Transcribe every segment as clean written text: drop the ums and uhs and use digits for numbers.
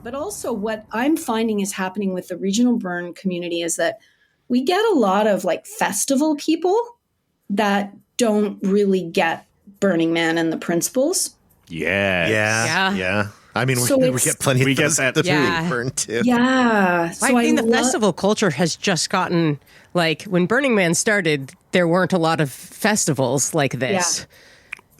but also what I'm finding is happening with the regional burn community is that we get a lot of like festival people that don't really get Burning Man and the principles. Yeah. I mean, So we get plenty of those at the burn too. Yeah. So I think the festival culture has just gotten, like, when Burning Man started, there weren't a lot of festivals like this. Yeah.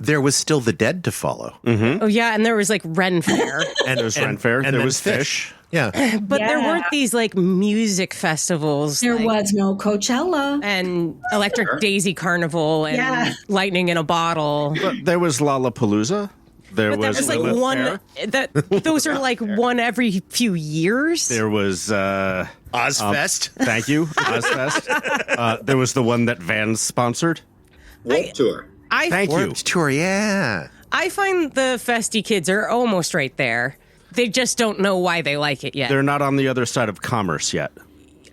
There was still the Dead to follow. Oh, yeah, and there was, like, Ren Fair. And there was Ren Fair. And there then was Fish. Yeah. But there weren't these, like, music festivals. There was no Coachella. And Electric Daisy Carnival and Lightning in a Bottle. But there was Lollapalooza. There But that was like Lilith one. Fair. Those are like one every few years. There was Ozfest. Thank you, Ozfest. There was the one that Vans sponsored. Warped Tour. Thank you. Warped Tour, yeah. I find the Festy kids are almost right there. They just don't know why they like it yet. They're not on the other side of commerce yet.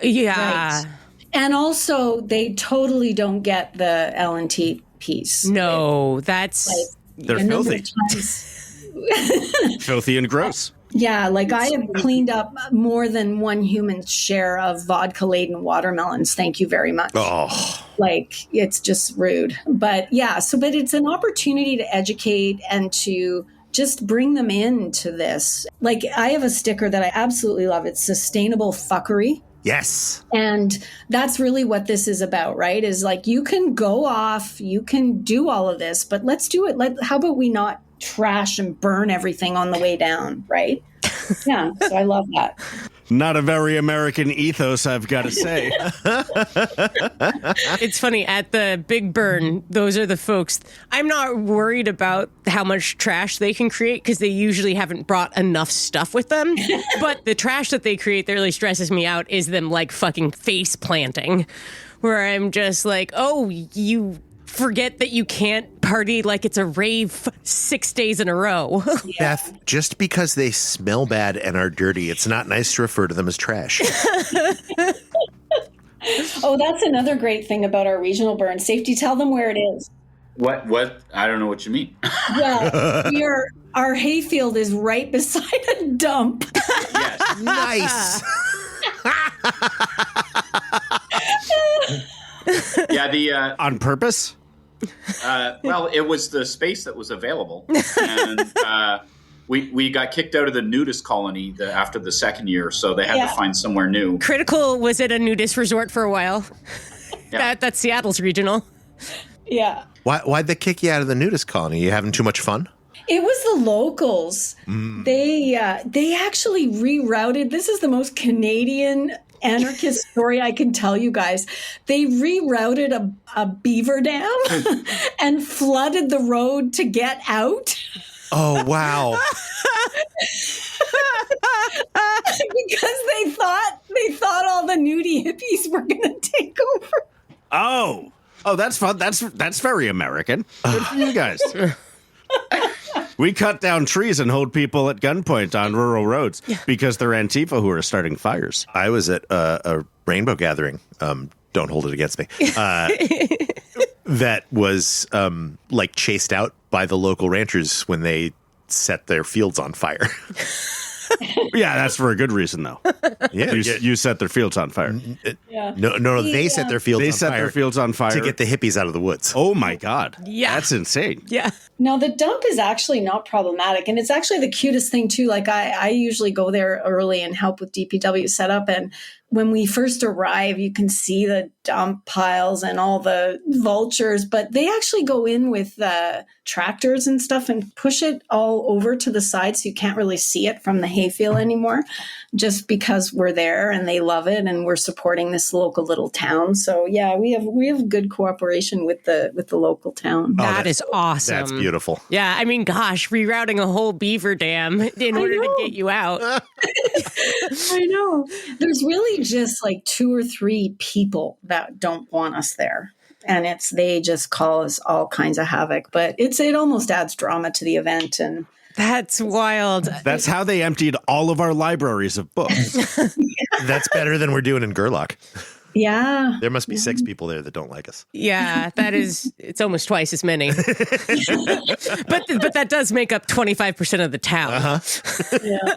Yeah. Right. And also, they totally don't get the L&T piece. No, that's... They're a number filthy. of times- Filthy and gross. Yeah, like I have cleaned up more than one human share of vodka-laden watermelons. Thank you very much. Oh. Like, it's just rude. But yeah, but it's an opportunity to educate and to just bring them into this. Like, I have a sticker that I absolutely love. It's sustainable fuckery. Yes. And that's really what this is about, right? Is like, you can go off, you can do all of this, but let's do it. How about we not trash and burn everything on the way down, right? Yeah, so I love that. Not a very American ethos, I've got to say. It's funny, at the Big Burn, those are the folks. I'm not worried about how much trash they can create because they usually haven't brought enough stuff with them. But the trash that they create that really stresses me out is them like fucking face planting, where I'm just like, oh, you forget that you can't party like it's a rave 6 days in a row. Beth, just because they smell bad and are dirty, it's not nice to refer to them as trash. Oh, that's another great thing about our regional burn safety. Tell them where it is. What? I don't know what you mean. Well, our hayfield is right beside a dump. Yes. Nice. Yeah, On purpose? well, it was the space that was available. And we got kicked out of the nudist colony after the second year, so they had to find somewhere new. Critical was at a nudist resort for a while. Yeah. That's Seattle's regional. Yeah. Why'd they kick you out of the nudist colony? You having too much fun? It was the locals. They actually rerouted. This is the most Canadian anarchist story I can tell you guys. They rerouted a beaver dam and flooded the road to get out. Oh, wow. Because they thought all the nudie hippies were going to take over. Oh, that's fun. That's very American. Good for you guys. We cut down trees and hold people at gunpoint on rural roads because they're Antifa who are starting fires. I was at a rainbow gathering. Don't hold it against me. That was like chased out by the local ranchers when they set their fields on fire. Yeah, that's for a good reason, though. Yeah, You set their fields on fire. No, they set their fields They on set fire their fields on fire to get the hippies out of the woods. Oh, my God. Yeah. That's insane. Yeah. Now, the dump is actually not problematic. And it's actually the cutest thing, too. Like, I usually go there early and help with DPW setup. And when we first arrive, you can see the dump piles and all the vultures. But they actually go in with tractors and stuff and push it all over to the side so you can't really see it from the hayfield anymore, just because we're there and they love it and we're supporting this local little town. So, yeah, we have good cooperation with the local town. That is awesome. That's beautiful. Yeah, I mean, gosh, rerouting a whole beaver dam in order to get you out. I know. There's really just like 2 or 3 people that don't want us there. And they just cause all kinds of havoc. But it almost adds drama to the event. And That's wild. That's how they emptied all of our libraries of books. That's better than we're doing in Gerlach. yeah. There must be 6 people there that don't like us. Yeah, it's almost twice as many. But that does make up 25% of the town. Yeah.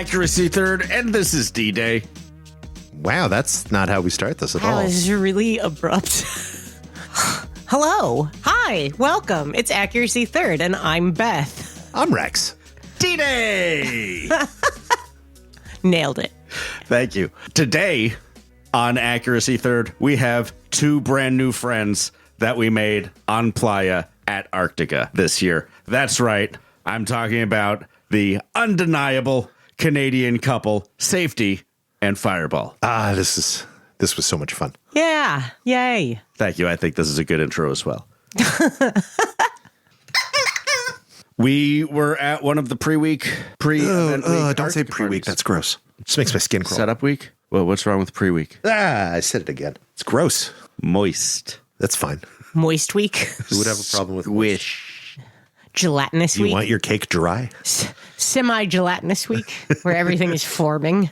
Accuracy Third, and this is D-Day. Wow, that's not how we start this at That all. was really abrupt. Hello. Hi. Welcome. It's Accuracy Third, and I'm Beth. I'm Rex. D-Day! Nailed it. Thank you. Today on Accuracy Third, we have two brand new friends that we made on Playa at Arctica this year. That's right. I'm talking about the undeniable Canadian couple, Safety and Fireball. This was so much fun. Yeah. Yay. Thank you. I think this is a good intro as well. We were at one of the pre-event week. Don't say Arctic pre-week. parties. That's gross. Just makes my skin crawl. Setup week? Well, what's wrong with pre-week? I said it again. It's gross. Moist. That's fine. Moist week. Who would have a problem with Wish. Gelatinous You week. want your cake dry? Semi-gelatinous week, where everything is forming.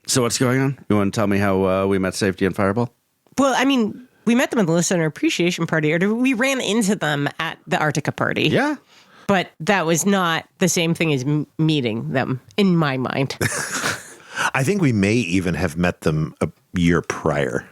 So what's going on? You want to tell me how we met Safety and Fireball? Well, I mean, we met them at the listener appreciation party, or we ran into them at the Arctica party. Yeah. But that was not the same thing as meeting them, in my mind. I think we may even have met them a year prior.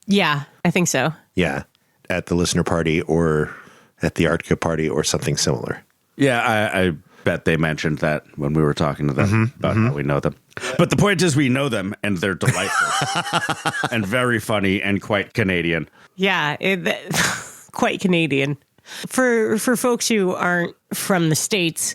Yeah, I think so. Yeah. At the listener party or at the Arctica party or something similar. Yeah, I bet they mentioned that when we were talking to them about how we know them. But the point is we know them, and they're delightful and very funny and quite Canadian. Yeah, quite Canadian. For folks who aren't from the States,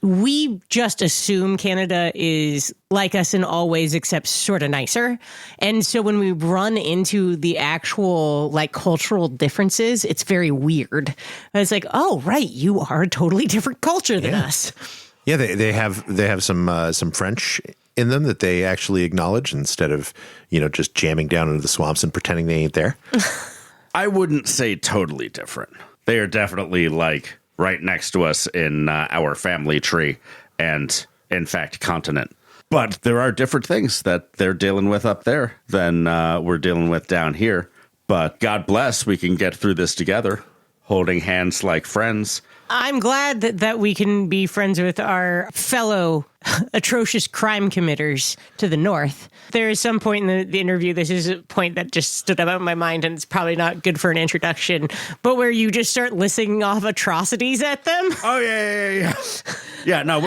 we just assume Canada is like us in all ways except sort of nicer. And so when we run into the actual like cultural differences, it's very weird. And it's like, oh, right, you are a totally different culture than us. Yeah, they have some French in them that they actually acknowledge instead of, just jamming down into the swamps and pretending they ain't there. I wouldn't say totally different. They are definitely like right next to us in our family tree and, in fact, continent. But there are different things that they're dealing with up there than we're dealing with down here. But God bless, we can get through this together, holding hands like friends. I'm glad that we can be friends with our fellow atrocious crime committers to the north. There is some point in the interview, this is a point that just stood up in my mind, and it's probably not good for an introduction, but where you just start listing off atrocities at them. Oh, yeah. Yeah, no,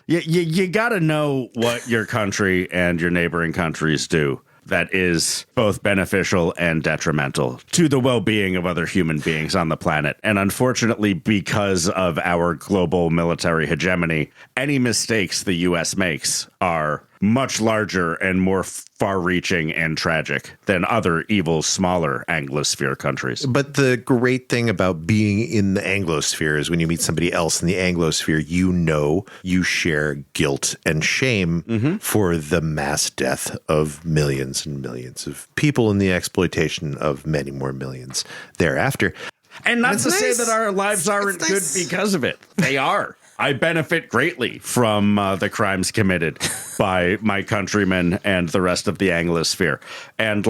you got to know what your country and your neighboring countries do that is both beneficial and detrimental to the well-being of other human beings on the planet. And unfortunately, because of our global military hegemony, any mistakes the U.S. makes are much larger and more far-reaching and tragic than other evil, smaller Anglosphere countries. But the great thing about being in the Anglosphere is when you meet somebody else in the Anglosphere, you share guilt and shame for the mass death of millions and millions of people and the exploitation of many more millions thereafter. And not It's to say nice. that our lives aren't It's good nice. because of it. They are. I benefit greatly from the crimes committed by my countrymen and the rest of the Anglosphere. And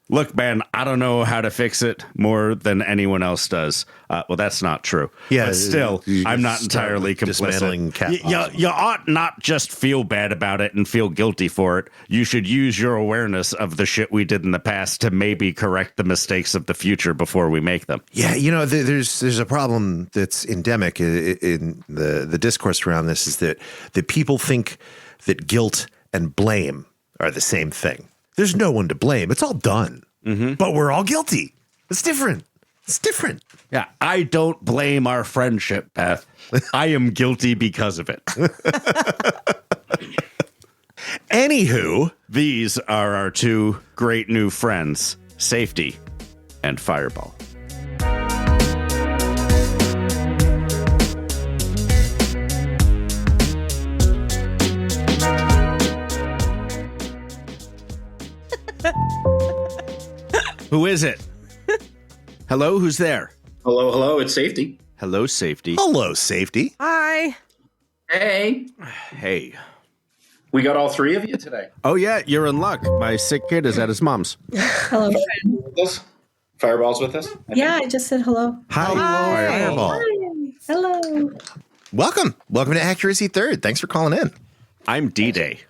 look, man, I don't know how to fix it more than anyone else does. Well, that's not true. Yeah, but still, you I'm not start entirely with complicit. dismantling cat You ought not just feel bad about it and feel guilty for it. You should use your awareness of the shit we did in the past to maybe correct the mistakes of the future before we make them. Yeah, there's a problem that's endemic in the discourse around this is that people think that guilt and blame are the same thing. There's no one to blame. It's all done. But we're all guilty. It's different. It's different. Yeah, I don't blame our friendship, Beth. I am guilty because of it. Anywho, These are our two great new friends, Safety and Fireball. Who is it? Hello, who's there? Hello, it's Safety. Hello, Safety. hello, Safety. Hi. Hey, Hey. we got all three of you today. Oh, yeah, you're in luck. My sick kid is at his mom's. Hello, friend. With us? Fireball's with us? Yeah, I just said hello. Hi, Fireball. Hello. Welcome to Accuracy Third. Thanks for calling in. I'm D-Day.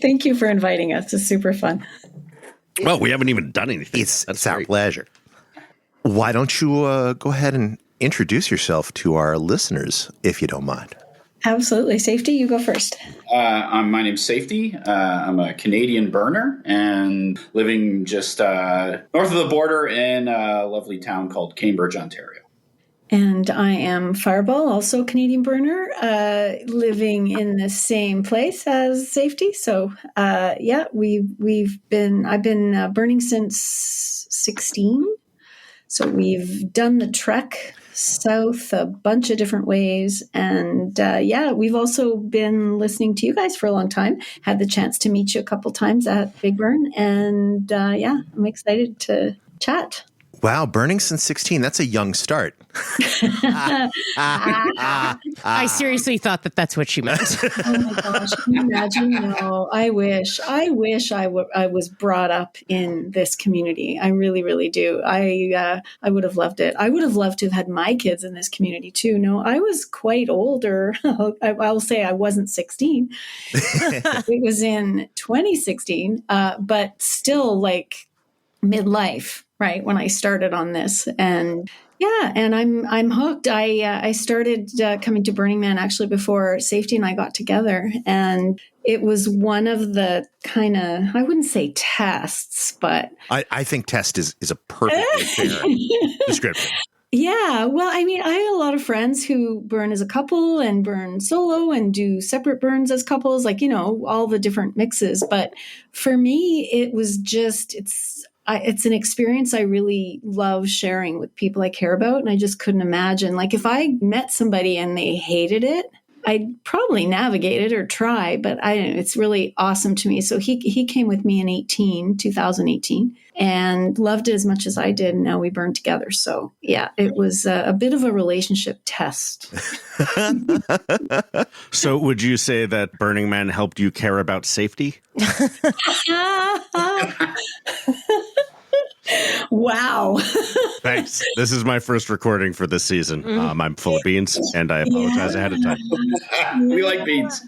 Thank you for inviting us. It's super fun. Well, we haven't even done anything. It's our pleasure. Why don't you go ahead and introduce yourself to our listeners, if you don't mind? Absolutely. Safety, you go first. My name's Safety. I'm a Canadian burner and living just north of the border in a lovely town called Cambridge, Ontario. And I am Fireball, also Canadian burner, living in the same place as Safety. So, I've been burning since 16. So we've done the trek south a bunch of different ways. And we've also been listening to you guys for a long time. Had the chance to meet you a couple times at Big Burn. And I'm excited to chat. Wow, burning since 16. That's a young start. I seriously thought that's what she meant. Oh my gosh, can you imagine? No, I wish I was brought up in this community. I really, really do. I would have loved it. I would have loved to have had my kids in this community too. No, I was quite older. I'll say I wasn't 16. It was in 2016, but still like midlife, right, when I started on this. And and I'm hooked. I started coming to Burning Man actually before Safety and I got together, and it was one of the kind of, I wouldn't say tests, but I think test is a perfectly fair description. Yeah, well, I mean, I have a lot of friends who burn as a couple and burn solo and do separate burns as couples, like, all the different mixes. But for me, it was just, it's an experience I really love sharing with people I care about. And I just couldn't imagine, like, if I met somebody and they hated it, I'd probably navigate it or try, but it's really awesome to me. So he came with me in 2018, and loved it as much as I did. And now we burn together. So yeah, it was a bit of a relationship test. So would you say that Burning Man helped you care about safety? Wow. Thanks. This is my first recording for this season. I'm full of beans, and I apologize ahead of time. We like beans.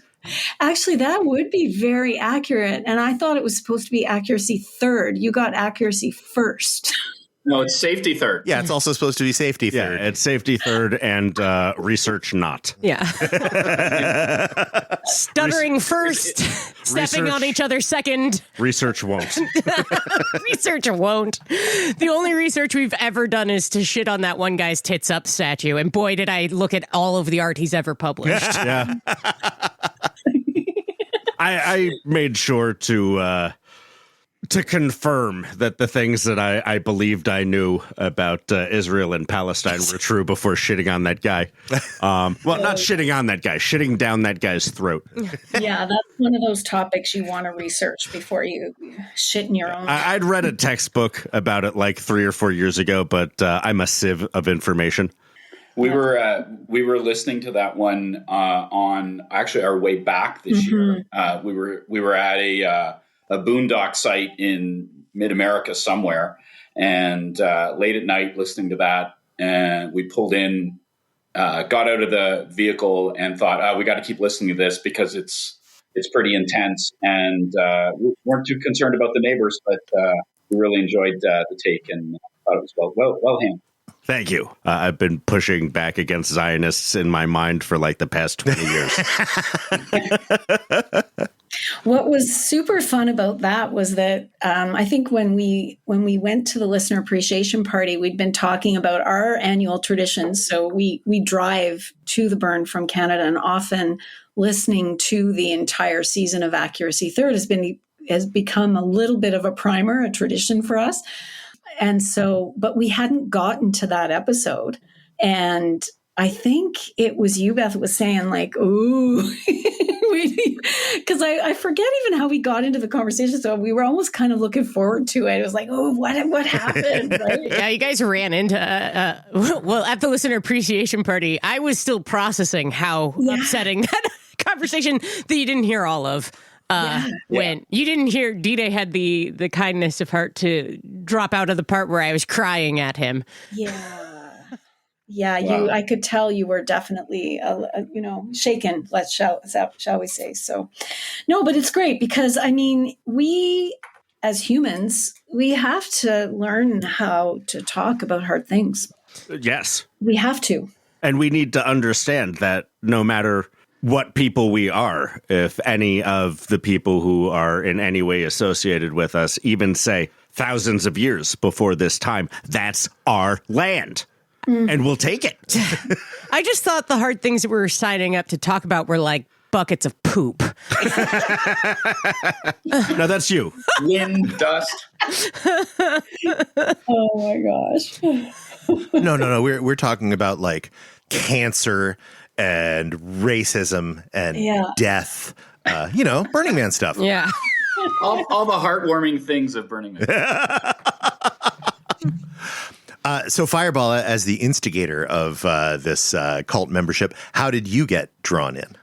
Actually, that would be very accurate. And I thought it was supposed to be accuracy third. You got accuracy first. No, it's safety third. Yeah, it's also supposed to be safety Yeah, third. it's safety third and research not. Yeah. Stuttering first, stepping on each other second. Research won't. Research won't. The only research we've ever done is to shit on that one guy's tits up statue. And boy, did I look at all of the art he's ever published. Yeah. I made sure to confirm that the things that I believed I knew about Israel and Palestine were true before shitting on that guy. Well, not shitting on that guy, shitting down that guy's throat. Yeah, that's one of those topics you want to research before you shit in your own. I'd read a textbook about it like 3 or 4 years ago, but I'm a sieve of information. We were listening to that one on actually our way back this year. We were at a boondock site in mid-America somewhere, and late at night listening to that, and we pulled in, got out of the vehicle and thought, we got to keep listening to this because it's pretty intense, and we weren't too concerned about the neighbors, but we really enjoyed the take and thought it was well handled. Thank you. I've been pushing back against Zionists in my mind for like the past 20 years. What was super fun about that was that I think when we went to the listener appreciation party, we'd been talking about our annual traditions. So we drive to the burn from Canada, and often listening to the entire season of Accuracy Third has become a little bit of a primer, a tradition for us. And so, but we hadn't gotten to that episode. And I think it was you, Beth, was saying like, ooh, because I forget even how we got into the conversation. So we were almost kind of looking forward to it. It was like, oh, what happened? Right? Yeah, you guys ran into, well, at the listener appreciation party, I was still processing how upsetting that conversation that you didn't hear all of. When you didn't hear, D-Day had the kindness of heart to drop out of the part where I was crying at him. Yeah, Wow. I could tell you were definitely, shaken, shall we say. So, no, but it's great because, I mean, we as humans, we have to learn how to talk about hard things. Yes. We have to. And we need to understand that no matter what people we are, if any of the people who are in any way associated with us, even say thousands of years before this time, that's our land. And we'll take it. I just thought the hard things that we were signing up to talk about were like buckets of poop. No, that's you. Wind, dust. Oh my gosh. No. We're talking about like cancer and racism and death. Burning Man stuff. Yeah. All the heartwarming things of Burning Man. So Fireball, as the instigator of this cult membership, how did you get drawn in?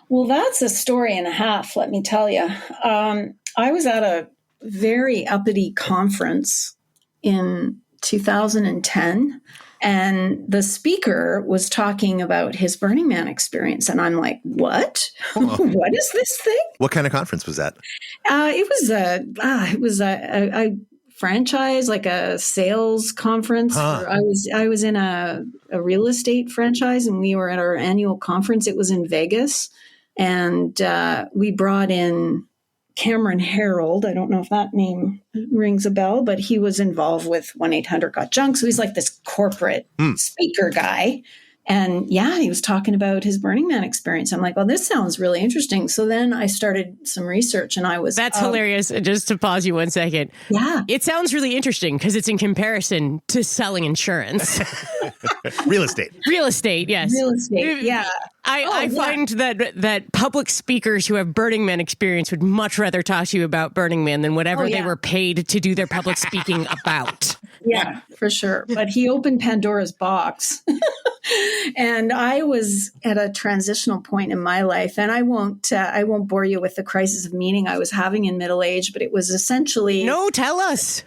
Well, that's a story and a half, let me tell you. I was at a very uppity conference in 2010, and the speaker was talking about his Burning Man experience. And I'm like, what? What is this thing? What kind of conference was that? It was a franchise, like a sales conference. Huh. I was in a real estate franchise, and we were at our annual conference. It was in Vegas, and we brought in Cameron Harold. I don't know if that name rings a bell, but he was involved with 1-800-GOT-JUNK. So he's like this corporate speaker guy. And yeah, he was talking about his Burning Man experience. I'm like, well, this sounds really interesting. So then I started some research, and That's hilarious. Just to pause you 1 second. Yeah. It sounds really interesting because it's in comparison to selling insurance. Real estate. Real estate, yes. Real estate, yeah. I find that public speakers who have Burning Man experience would much rather talk to you about Burning Man than whatever they were paid to do their public speaking about. Yeah, for sure. But he opened Pandora's box. And I was at a transitional point in my life, and I won't bore you with the crisis of meaning I was having in middle age, but it was essentially No, tell us.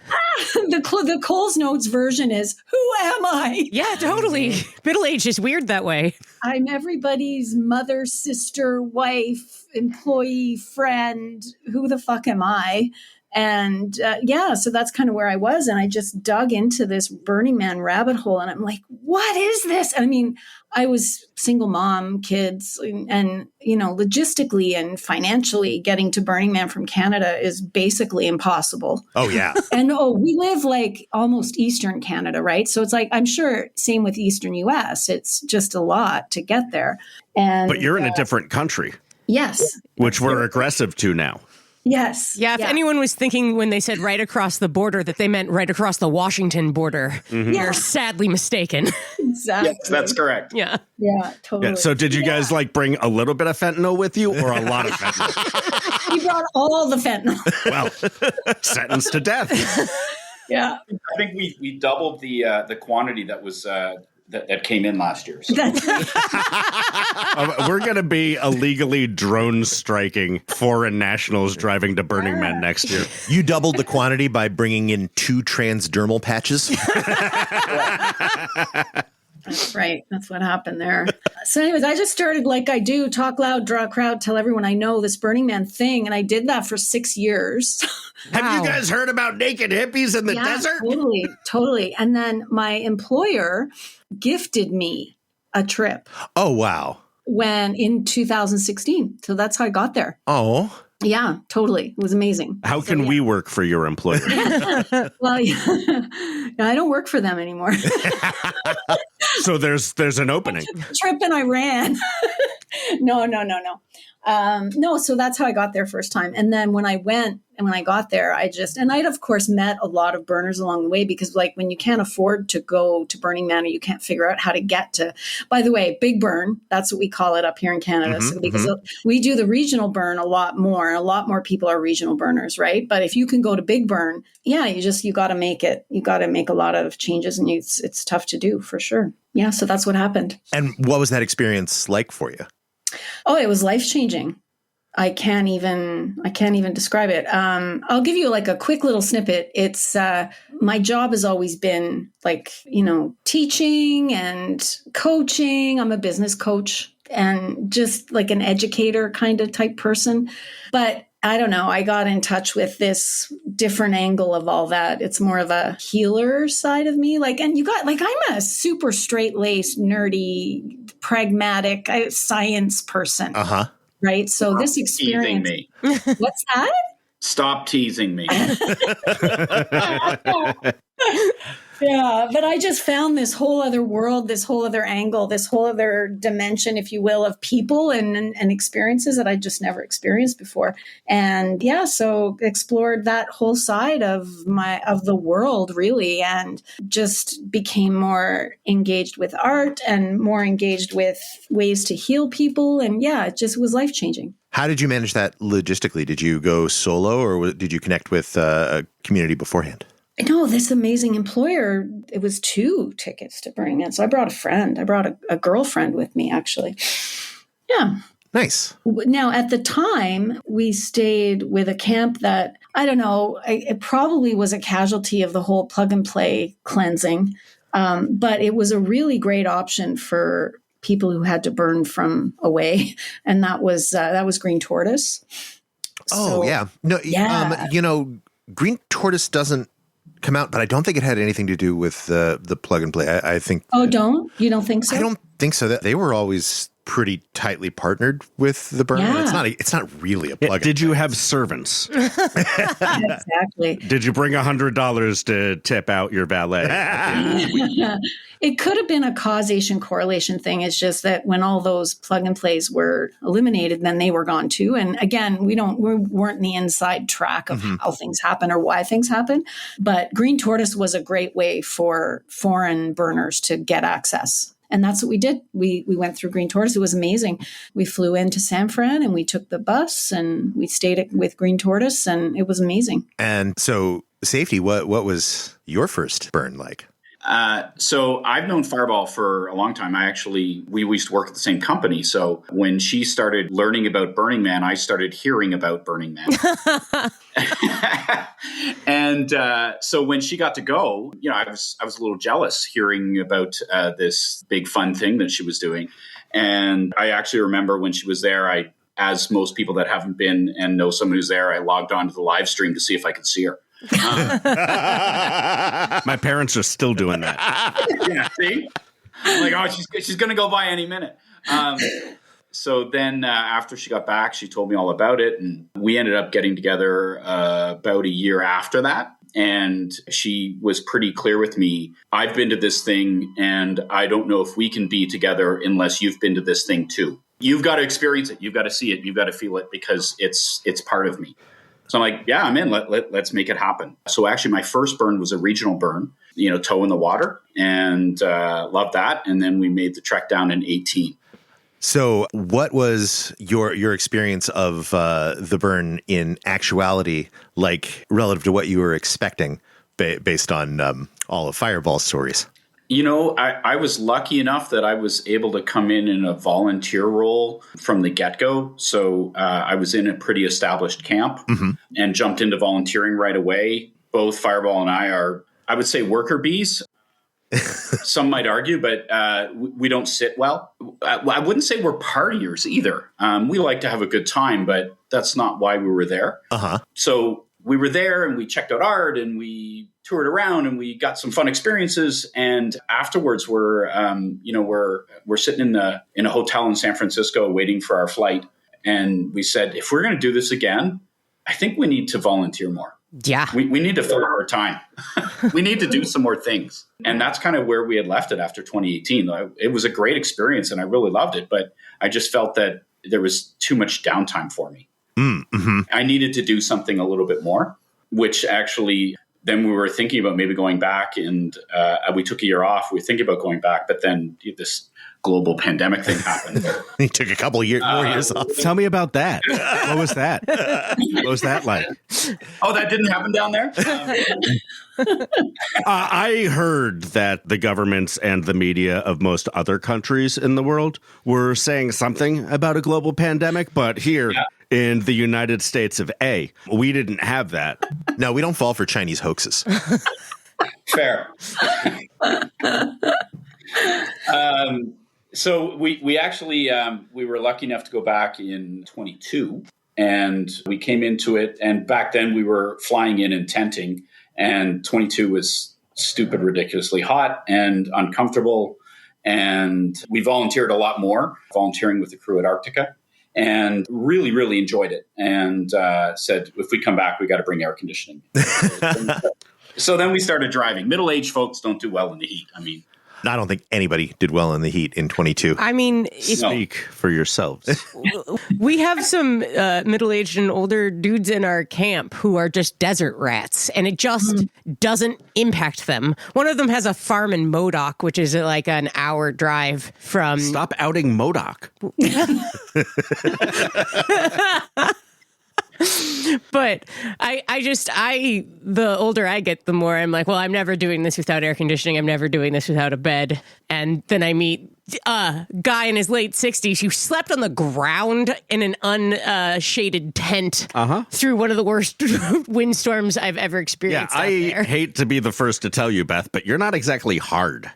the Coles Notes version is, who am I? Yeah, totally. Middle age is weird that way. I'm everybody's mother, sister, wife, employee, friend. Who the fuck am I? And so that's kind of where I was. And I just dug into this Burning Man rabbit hole. And I'm like, what is this? I mean, I was single mom, kids, and, logistically and financially getting to Burning Man from Canada is basically impossible. Oh, yeah. And we live like almost Eastern Canada, right? So it's like, I'm sure same with Eastern US. It's just a lot to get there. But you're in a different country. Yes. Which we're aggressive to now. Yes. Yeah, if anyone was thinking when they said right across the border that they meant right across the Washington border, you're sadly mistaken. Exactly. Yes, that's correct. Yeah. Yeah, totally. Yeah, so did you guys bring a little bit of fentanyl with you or a lot of fentanyl? We brought all the fentanyl. Well, sentenced to death. Yeah. I think we doubled the quantity that was that came in last year. So. We're going to be illegally drone striking foreign nationals driving to Burning Man next year. You doubled the quantity by bringing in 2 transdermal patches. That's right. That's what happened there. So anyways, I just started like I do, talk loud, draw a crowd, tell everyone I know this Burning Man thing. And I did that for 6 years. Have you guys heard about naked hippies in the desert? Totally. And then my employer gifted me a trip Oh, wow. when in 2016. So that's how I got there. Oh. Yeah, totally. It was amazing. How can we work for your employer? Well, I don't work for them anymore. So there's an opening. Trip in Iran. No. No, so that's how I got there first time. And then when I went and when I got there, I'd of course met a lot of burners along the way because like when you can't afford to go to Burning Man or you can't figure out how to get to, by the way, Big Burn, that's what we call it up here in Canada. So because we do the regional burn a lot more people are regional burners, right? But if you can go to Big Burn, yeah, you got to make it. You got to make a lot of changes and it's tough to do for sure. Yeah. So that's what happened. And what was that experience like for you? Oh, it was life-changing. I can't even describe it. I'll give you like a quick little snippet. It's my job has always been like, teaching and coaching. I'm a business coach and just like an educator kind of type person. But I don't know, I got in touch with this different angle of all that. It's more of a healer side of me. I'm a super straight-laced, nerdy, pragmatic science person. Uh-huh. Right. So this experience. Teasing me. What's that? Stop teasing me. Yeah, but I just found this whole other world, this whole other angle, this whole other dimension, if you will, of people and experiences that I just never experienced before. And yeah, so explored that whole side of the world really, and just became more engaged with art and more engaged with ways to heal people. And yeah, it just was life-changing. How did you manage that logistically? Did you go solo or did you connect with a community beforehand? No, this amazing employer, it was 2 tickets to bring in. So I brought a friend. I brought a girlfriend with me, actually. Yeah. Nice. Now, at the time, we stayed with a camp that, I don't know, it probably was a casualty of the whole plug and play cleansing. But it was a really great option for people who had to burn from away. And that was Green Tortoise. Oh, yeah. No, yeah. Green Tortoise doesn't come out, but I don't think it had anything to do with the plug and play. I think. Oh, you don't think so? I don't think so. That they were always pretty tightly partnered with the burn. Yeah. It's not really a plug. Did you have servants? Exactly. Did you bring $100 to tip out your valet? It could have been a causation correlation thing. It's just that when all those plug and plays were eliminated, then they were gone too. And again, we weren't in the inside track of how things happen or why things happen. But Green Tortoise was a great way for foreign burners to get access. And that's what we did. We went through Green Tortoise. It was amazing. We flew into San Fran and we took the bus and we stayed with Green Tortoise and it was amazing. And so safety, what was your first burn like? So I've known Fireball for a long time. We used to work at the same company. So when she started learning about Burning Man, I started hearing about Burning Man. And so when she got to go, I was a little jealous hearing about this big fun thing that she was doing. And I actually remember when she was there, as most people that haven't been and know someone who's there, I logged on to the live stream to see if I could see her. My parents are still doing that. Yeah, see? I'm like, oh, she's going to go by any minute. So then after she got back, she told me all about it. And we ended up getting together about a year after that. And she was pretty clear with me. I've been to this thing and I don't know if we can be together unless you've been to this thing too. You've got to experience it. You've got to see it. You've got to feel it because it's part of me. So I'm like, yeah, I'm in. Let's make it happen. So actually, my first burn was a regional burn, toe in the water, and loved that. And then we made the trek down in 2018. So what was your experience of the burn in actuality like relative to what you were expecting based on all of Fireball's stories? I was lucky enough that I was able to come in a volunteer role from the get-go. So I was in a pretty established camp and jumped into volunteering right away. Both Fireball and I are, I would say, worker bees. Some might argue, but we don't sit well. I wouldn't say we're partiers either. We like to have a good time, but that's not why we were there. So we were there and we checked out art and we toured around and we got some fun experiences. And afterwards, we're sitting in a hotel in San Francisco waiting for our flight. And we said, if we're going to do this again, I think we need to volunteer more. Yeah. We need to fill our time. We need to do some more things. And that's kind of where we had left it after 2018. It was a great experience and I really loved it, but I just felt that there was too much downtime for me. I needed to do something a little bit more, which actually then we were thinking about maybe going back and we took a year off. We were thinking about going back, but then this global pandemic thing happened. He took a couple more years off. Tell me about that. What was that? What was that like? Oh, that didn't happen down there? I heard that the governments and the media of most other countries in the world were saying something about a global pandemic, but here in the United States of A. We didn't have that. No, we don't fall for Chinese hoaxes. Fair. So we actually we were lucky enough to go back in 22, and we came into it. And back then we were flying in and tenting, and 22 was stupid, ridiculously hot and uncomfortable. And we volunteered a lot more, volunteering with the crew at Arctica, and really, really enjoyed it. And said, if we come back, we got to bring air conditioning. So then we started driving. Middle-aged folks don't do well in the heat. I mean, I don't think anybody did well in the heat in 22. I mean, Speak for yourselves. we have some middle-aged and older dudes in our camp who are just desert rats, and it just doesn't impact them. One of them has a farm in Modoc, which is like an hour drive from... Stop outing Modoc. But the older I get, the more I'm like, well, I'm never doing this without air conditioning. I'm never doing this without a bed. And then I meet a guy in his late 60s who slept on the ground in an unshaded tent through one of the worst windstorms I've ever experienced. Yeah, I hate to be the first to tell you, Beth, but you're not exactly hard.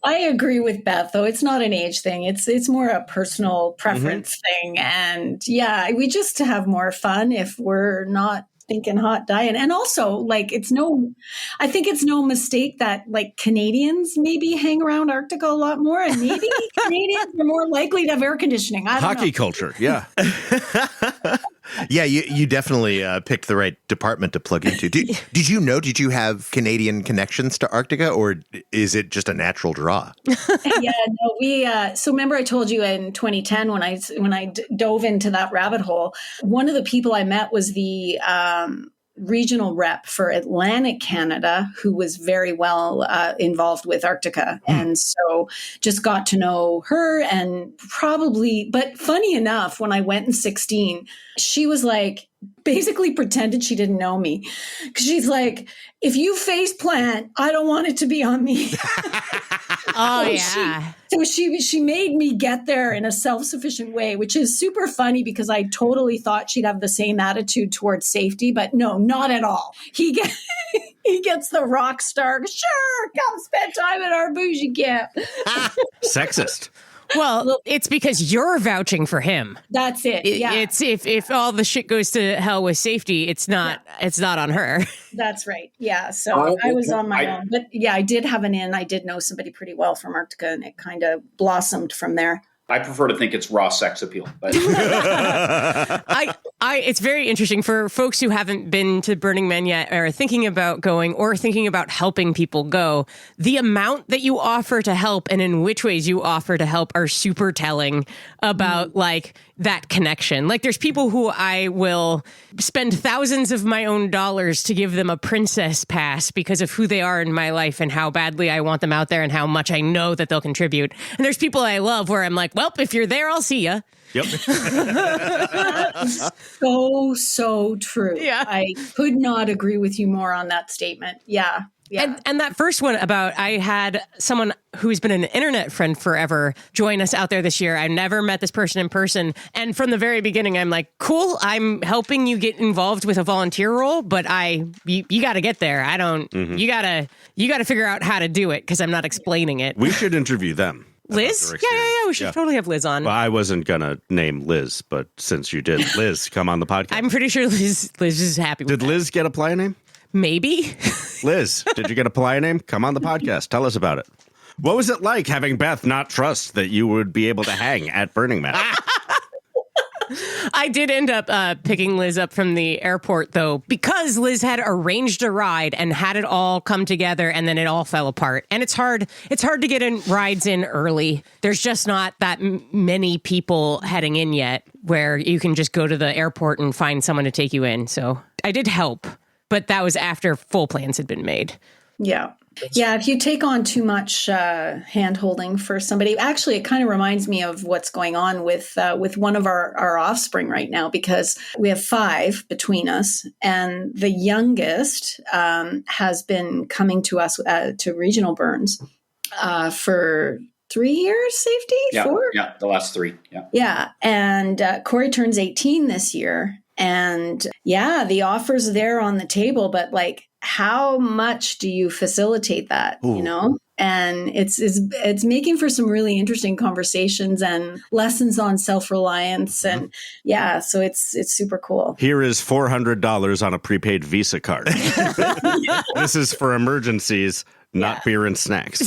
I agree with Beth, though. It's not an age thing. It's more a personal preference thing. And yeah, we just have more fun if we're not thinking hot diet. And also, like, I think it's no mistake that like Canadians maybe hang around Arctica a lot more, and maybe Canadians are more likely to have air conditioning. I don't know. Hockey culture, yeah. Yeah, you definitely picked the right department to plug into. Did you have Canadian connections to Arctica, or is it just a natural draw? Yeah, no, we. So remember, I told you in 2010 when I dove into that rabbit hole, one of the people I met was the regional rep for Atlantic Canada, who was very well involved with Arctica. And so just got to know her, and but funny enough, when I went in 16, she was like, basically pretended she didn't know me. Because she's like, if you face plant, I don't want it to be on me. So she made me get there in a self-sufficient way, which is super funny because I totally thought she'd have the same attitude towards safety, but no, not at all. He gets the rock star. Sure, come spend time at our bougie camp. Sexist. Well, it's because you're vouching for him. That's it. Yeah. It's if all the shit goes to hell with safety, it's not on her. That's right. Yeah. So I was on my own. But yeah, I did have an in. I did know somebody pretty well from Arctica, and it kind of blossomed from there. I prefer to think it's raw sex appeal. But it's very interesting for folks who haven't been to Burning Man yet, or thinking about going, or thinking about helping people go. The amount that you offer to help and in which ways you offer to help are super telling about like that connection. Like there's people who I will spend thousands of my own dollars to give them a princess pass because of who they are in my life and how badly I want them out there and how much I know that they'll contribute. And there's people I love where I'm like, well, if you're there, I'll see you. Yep. So true. Yeah. I could not agree with you more on that statement. Yeah. Yeah. And that first one about, I had someone who's been an internet friend forever join us out there this year. I never met this person in person. And from the very beginning, I'm like, cool, I'm helping you get involved with a volunteer role, but you got to get there. I don't, you got to figure out how to do it because I'm not explaining it. We should interview them. Liz? Yeah. We should totally have Liz on. Well, I wasn't going to name Liz, but since you did, Liz, come on the podcast. I'm pretty sure Liz is happy with Did Liz get a playa name? Maybe. Liz, did you get a playa name? Come on the podcast. Tell us about it. What was it like having Beth not trust that you would be able to hang at Burning Man? I did end up picking Liz up from the airport, though, because Liz had arranged a ride and had it all come together, and then it all fell apart. And it's hard to get in rides in early. There's just not that many people heading in yet where you can just go to the airport and find someone to take you in. So I did help, but that was after full plans had been made. Yeah. Yeah, if you take on too much hand-holding for somebody, actually, it kind of reminds me of what's going on with one of our offspring right now, because we have 5 between us, and the youngest has been coming to us to regional burns for 3 years safety? Yeah, 4? yeah, the last 3. Yeah. Yeah. And Corey turns 18 this year. And yeah, the offer's there on the table, but like, how much do you facilitate that, Ooh. you know? And it's making for some really interesting conversations and lessons on self-reliance. And yeah, so it's super cool. Here is $400 on a prepaid Visa card. This is for emergencies, not beer and snacks.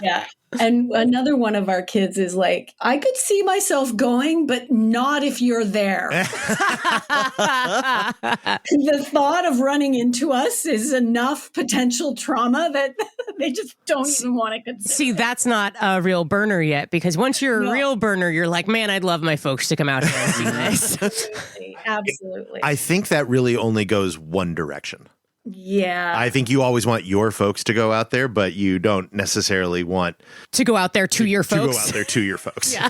Yeah. And another one of our kids is like, I could see myself going, but not if you're there. The thought of running into us is enough potential trauma that they just don't even want to consider. See, that's not a real burner yet, because once you're a real burner, you're like, man, I'd love my folks to come out here and see this. Absolutely. Absolutely. I think that really only goes one direction. Yeah. I think you always want your folks to go out there, but you don't necessarily want To go out there to your to go folks. out there to your folks. Yeah.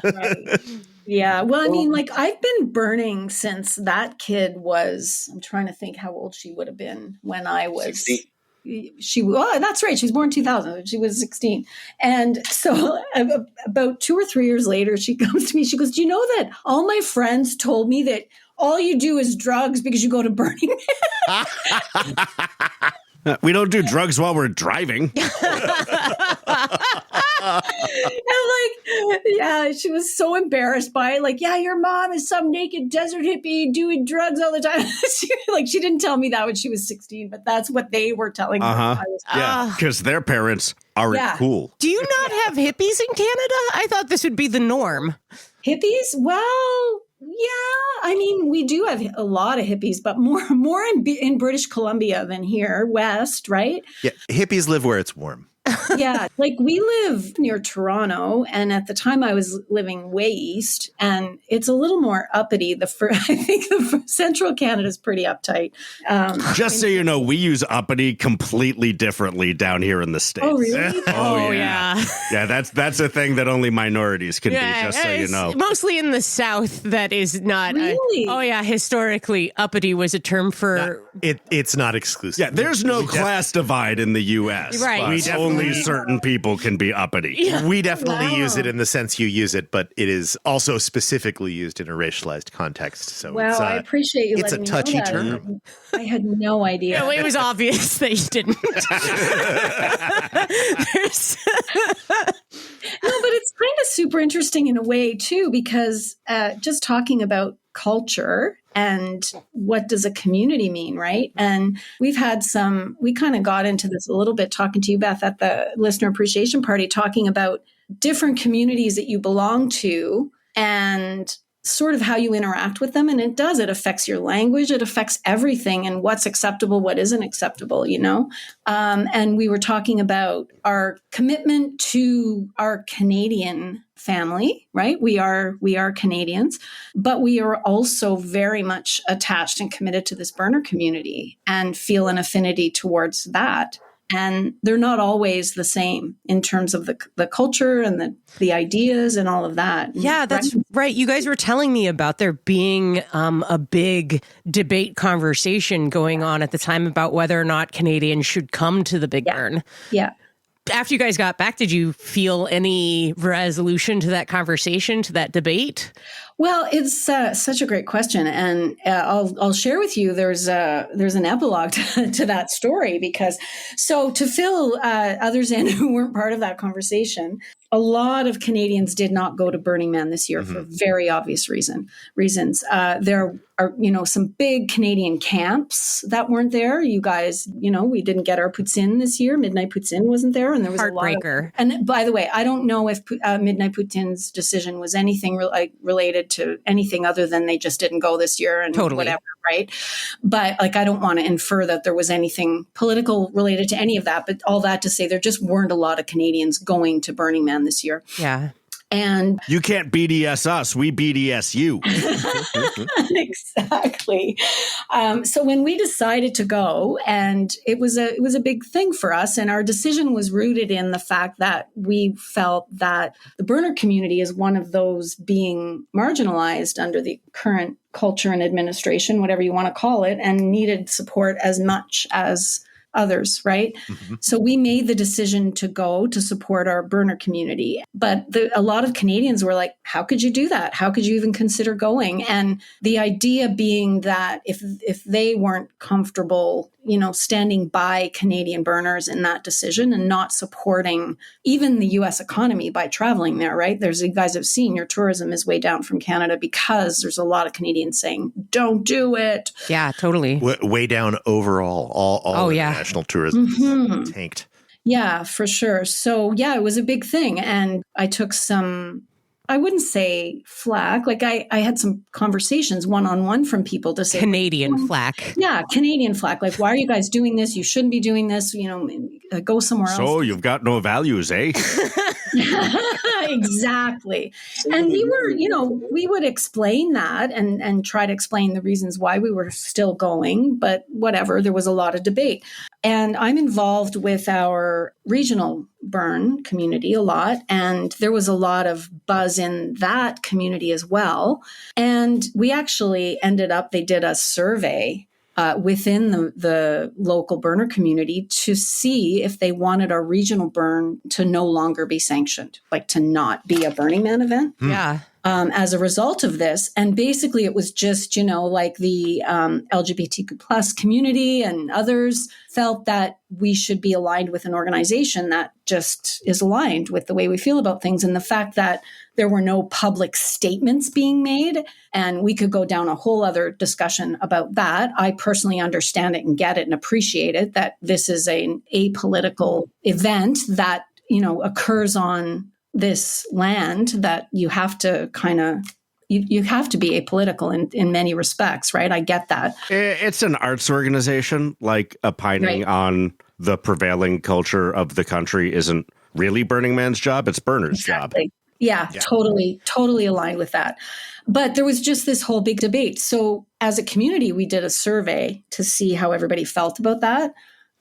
Right. Yeah. Well, I mean, like I've been burning since that kid was, I'm trying to think how old she would have been when I was 16. That's right. She was born in 2000. She was 16. And so about 2 or 3 years later, she comes to me. She goes, do you know that all my friends told me that all you do is drugs because you go to Burning Man? We don't do drugs while we're driving. I'm like, yeah, she was so embarrassed by it. Like, yeah, your mom is some naked desert hippie doing drugs all the time. She didn't tell me that when she was 16, but that's what they were telling me. Yeah, because their parents aren't cool. Do you not have hippies in Canada? I thought this would be the norm. Hippies? Well, yeah. I mean, we do have a lot of hippies, but more in British Columbia than here, west, right? Yeah, hippies live where it's warm. Yeah, like we live near Toronto, and at the time I was living way east, and it's a little more uppity. I think the central Canada is pretty uptight. Just so you know, we use uppity completely differently down here in the States. Oh, really? Oh, yeah. Yeah, that's a thing that only minorities can be, just so you know. Mostly in the South, that is not. Really? Historically, uppity was a term for. It's not exclusive. Yeah, there's no class divide in the U.S. Right. but We definitely- only certain people can be uppity. We definitely use it in the sense you use it, but it is also specifically used in a racialized context. So Well, I appreciate you it's letting a me touchy know that. term. I had no idea. No, it was obvious that you didn't. No, but it's kind of super interesting in a way too, because just talking about culture and what does a community mean, right? And we kind of got into this a little bit talking to you, Beth, at the listener appreciation party, talking about different communities that you belong to and sort of how you interact with them. And it affects your language. It affects everything and what's acceptable, what isn't acceptable, you know? And we were talking about our commitment to our Canadian family, right? We are Canadians, but we are also very much attached and committed to this burner community and feel an affinity towards that. And they're not always the same in terms of the culture and the ideas and all of that. Yeah, that's right. You guys were telling me about there being a big debate conversation going on at the time about whether or not Canadians should come to the Big Burn. Yeah. After you guys got back, did you feel any resolution to that conversation, to that debate? Well, it's such a great question, and I'll share with you. There's an epilogue to that story, because to fill others in who weren't part of that conversation, a lot of Canadians did not go to Burning Man this year for very obvious reasons. There are some big Canadian camps that weren't there. You guys, we didn't get our poutine this year. Midnight Poutine wasn't there, and there was Heartbreaker. And by the way, I don't know if Midnight Poutine's decision was anything related to anything other than they just didn't go this year and whatever, right? But I don't want to infer that there was anything political related to any of that. But all that to say, there just weren't a lot of Canadians going to Burning Man this year. Yeah. And you can't BDS us, we BDS you. Exactly. So when we decided to go, and it was a big thing for us, and our decision was rooted in the fact that we felt that the burner community is one of those being marginalized under the current culture and administration, whatever you want to call it, and needed support as much as others, right? So we made the decision to go to support our burner community. But a lot of Canadians were like, how could you do that? How could you even consider going? And the idea being that if they weren't comfortable, standing by Canadian burners in that decision and not supporting even the US economy by traveling there, right? You guys have seen your tourism is way down from Canada because there's a lot of Canadians saying, don't do it. Yeah, totally. Way down overall. All international tourism tanked. Yeah, for sure. So yeah, it was a big thing. And I took I wouldn't say flack. Like I had some conversations one-on-one from people to say Canadian flack. Yeah, Canadian flack. Like, why are you guys doing this? You shouldn't be doing this. Go somewhere else. So you've got no values, eh? Exactly. And we would explain that and try to explain the reasons why we were still going, but whatever, there was a lot of debate. And I'm involved with our regional burn community a lot, and there was a lot of buzz in that community as well. And we actually they did a survey within the local burner community to see if they wanted our regional burn to no longer be sanctioned, like to not be a Burning Man event. Yeah. As a result of this. And basically it was just, like the LGBTQ plus community and others felt that we should be aligned with an organization that just is aligned with the way we feel about things. And the fact that there were no public statements being made, and we could go down a whole other discussion about that. I personally understand it and get it and appreciate it, that this is an apolitical event that, occurs on this land, that you have to you have to be apolitical in many respects, right? I get that. It's an arts organization, like opining on the prevailing culture of the country isn't really Burning Man's job, it's Burner's job. Yeah, totally aligned with that. But there was just this whole big debate. So as a community, we did a survey to see how everybody felt about that.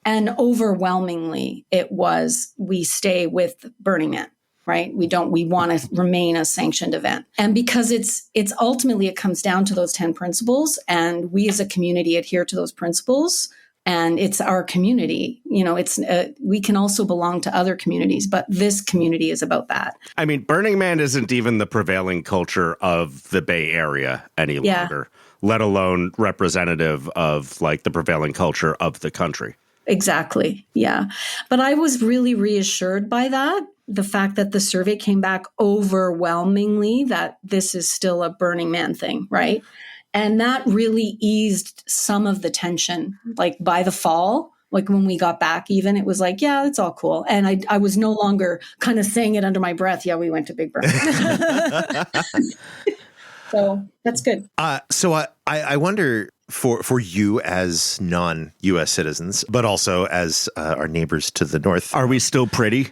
And overwhelmingly, it was, we stay with Burning Man. Right? We want to remain a sanctioned event. And because it's ultimately, it comes down to those 10 principles, and we as a community adhere to those principles, and it's our community. We can also belong to other communities, but this community is about that. I mean, Burning Man isn't even the prevailing culture of the Bay Area any longer, let alone representative of like the prevailing culture of the country. Exactly. Yeah. But I was really reassured by that. The fact that the survey came back overwhelmingly that this is still a Burning Man thing, right? And that really eased some of the tension. Like by the fall, like when we got back even, it was like, yeah, it's all cool. And I was no longer kind of saying it under my breath, yeah, we went to Big Burn. So that's good. So I wonder for you as non-U.S. citizens, but also as our neighbors to the north. Are we still pretty?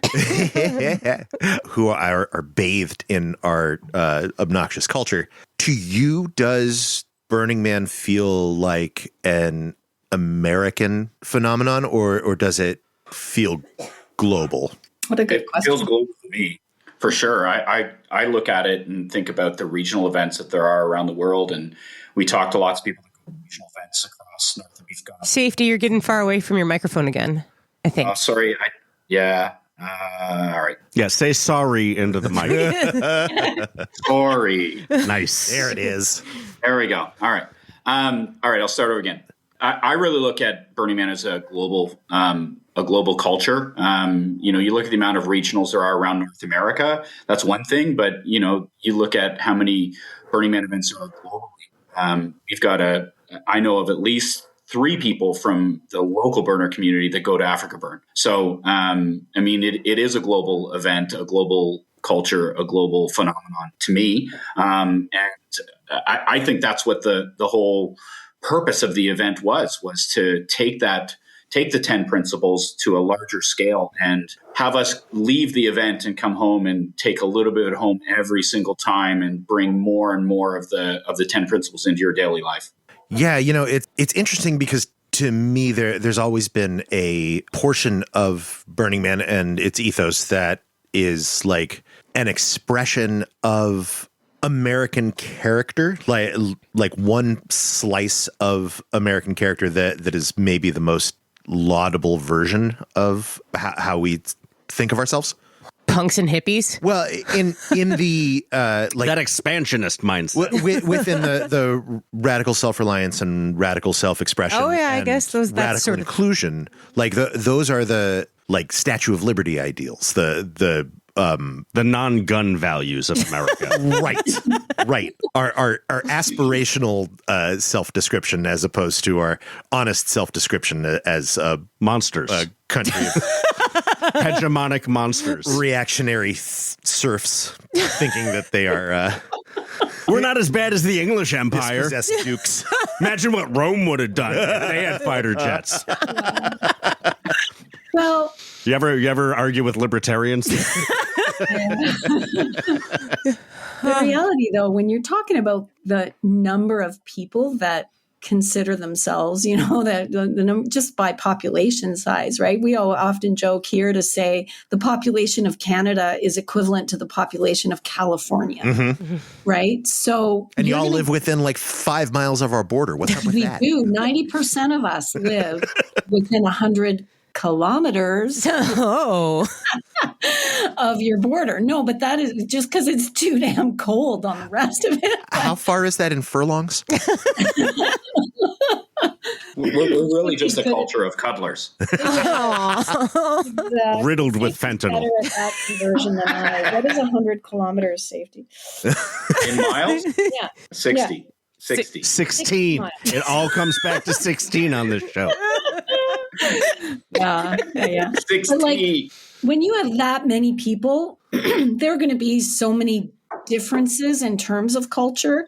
Who are bathed in our obnoxious culture. To you, does Burning Man feel like an American phenomenon, or does it feel global? What a good It question. feels global to me, for sure. I look at it and think about the regional events that there are around the world, and we talk to lots of people that go to regional events across North America. Safety, you're getting far away from your microphone again, I think. Oh, sorry. All right. Yeah, say sorry into the mic. Sorry. Nice. There it is. There we go. All right. I'll start over again. I really look at Burning Man as a global culture. You look at the amount of regionals there are around North America. That's one thing, but you look at how many Burning Man events there are globally. We've got I know of at least 3 people from the local burner community that go to Africa Burn. So, it is a global event, a global culture, a global phenomenon to me. And I think that's what the whole purpose of the event was to take the 10 principles to a larger scale and have us leave the event and come home and take a little bit home every single time and bring more and more of the 10 principles into your daily life. Yeah, it's interesting because to me there's always been a portion of Burning Man and its ethos that is like an expression of American character, like one slice of American character that is maybe the most laudable version of how we think of ourselves. Punks and hippies. Well, in the like that expansionist mindset within the radical self-reliance and radical self-expression. Oh yeah, I and guess that's radical sort of inclusion. Like those are the like Statue of Liberty ideals. The non-gun values of America. right. Our aspirational self-description as opposed to our honest self-description as monsters, a country of hegemonic monsters, reactionary serfs, thinking that they are. We're not as bad as the English Empire. Dispossessed dukes. Imagine what Rome would have done if they had fighter jets. Well, you ever argue with libertarians? The reality, though, when you're talking about the number of people that consider themselves, you know, that the number, just by population size, right? We all often joke here to say the population of Canada is equivalent to the population of California, right? So, and you all live within like 5 miles of our border. What's up with that? We do. 90% of us live within 100 kilometers of your border. No, but that is just because it's too damn cold on the rest of it. How far is that in furlongs? We're really just a culture of cuddlers. Exactly. Riddled with fentanyl. Better at that conversion than I. What is 100 kilometers safety? In miles? Yeah. 60. Yeah. 60. 16. It all comes back to 16 on this show. Yeah. 60. But like, when you have that many people, there are going to be so many differences in terms of culture.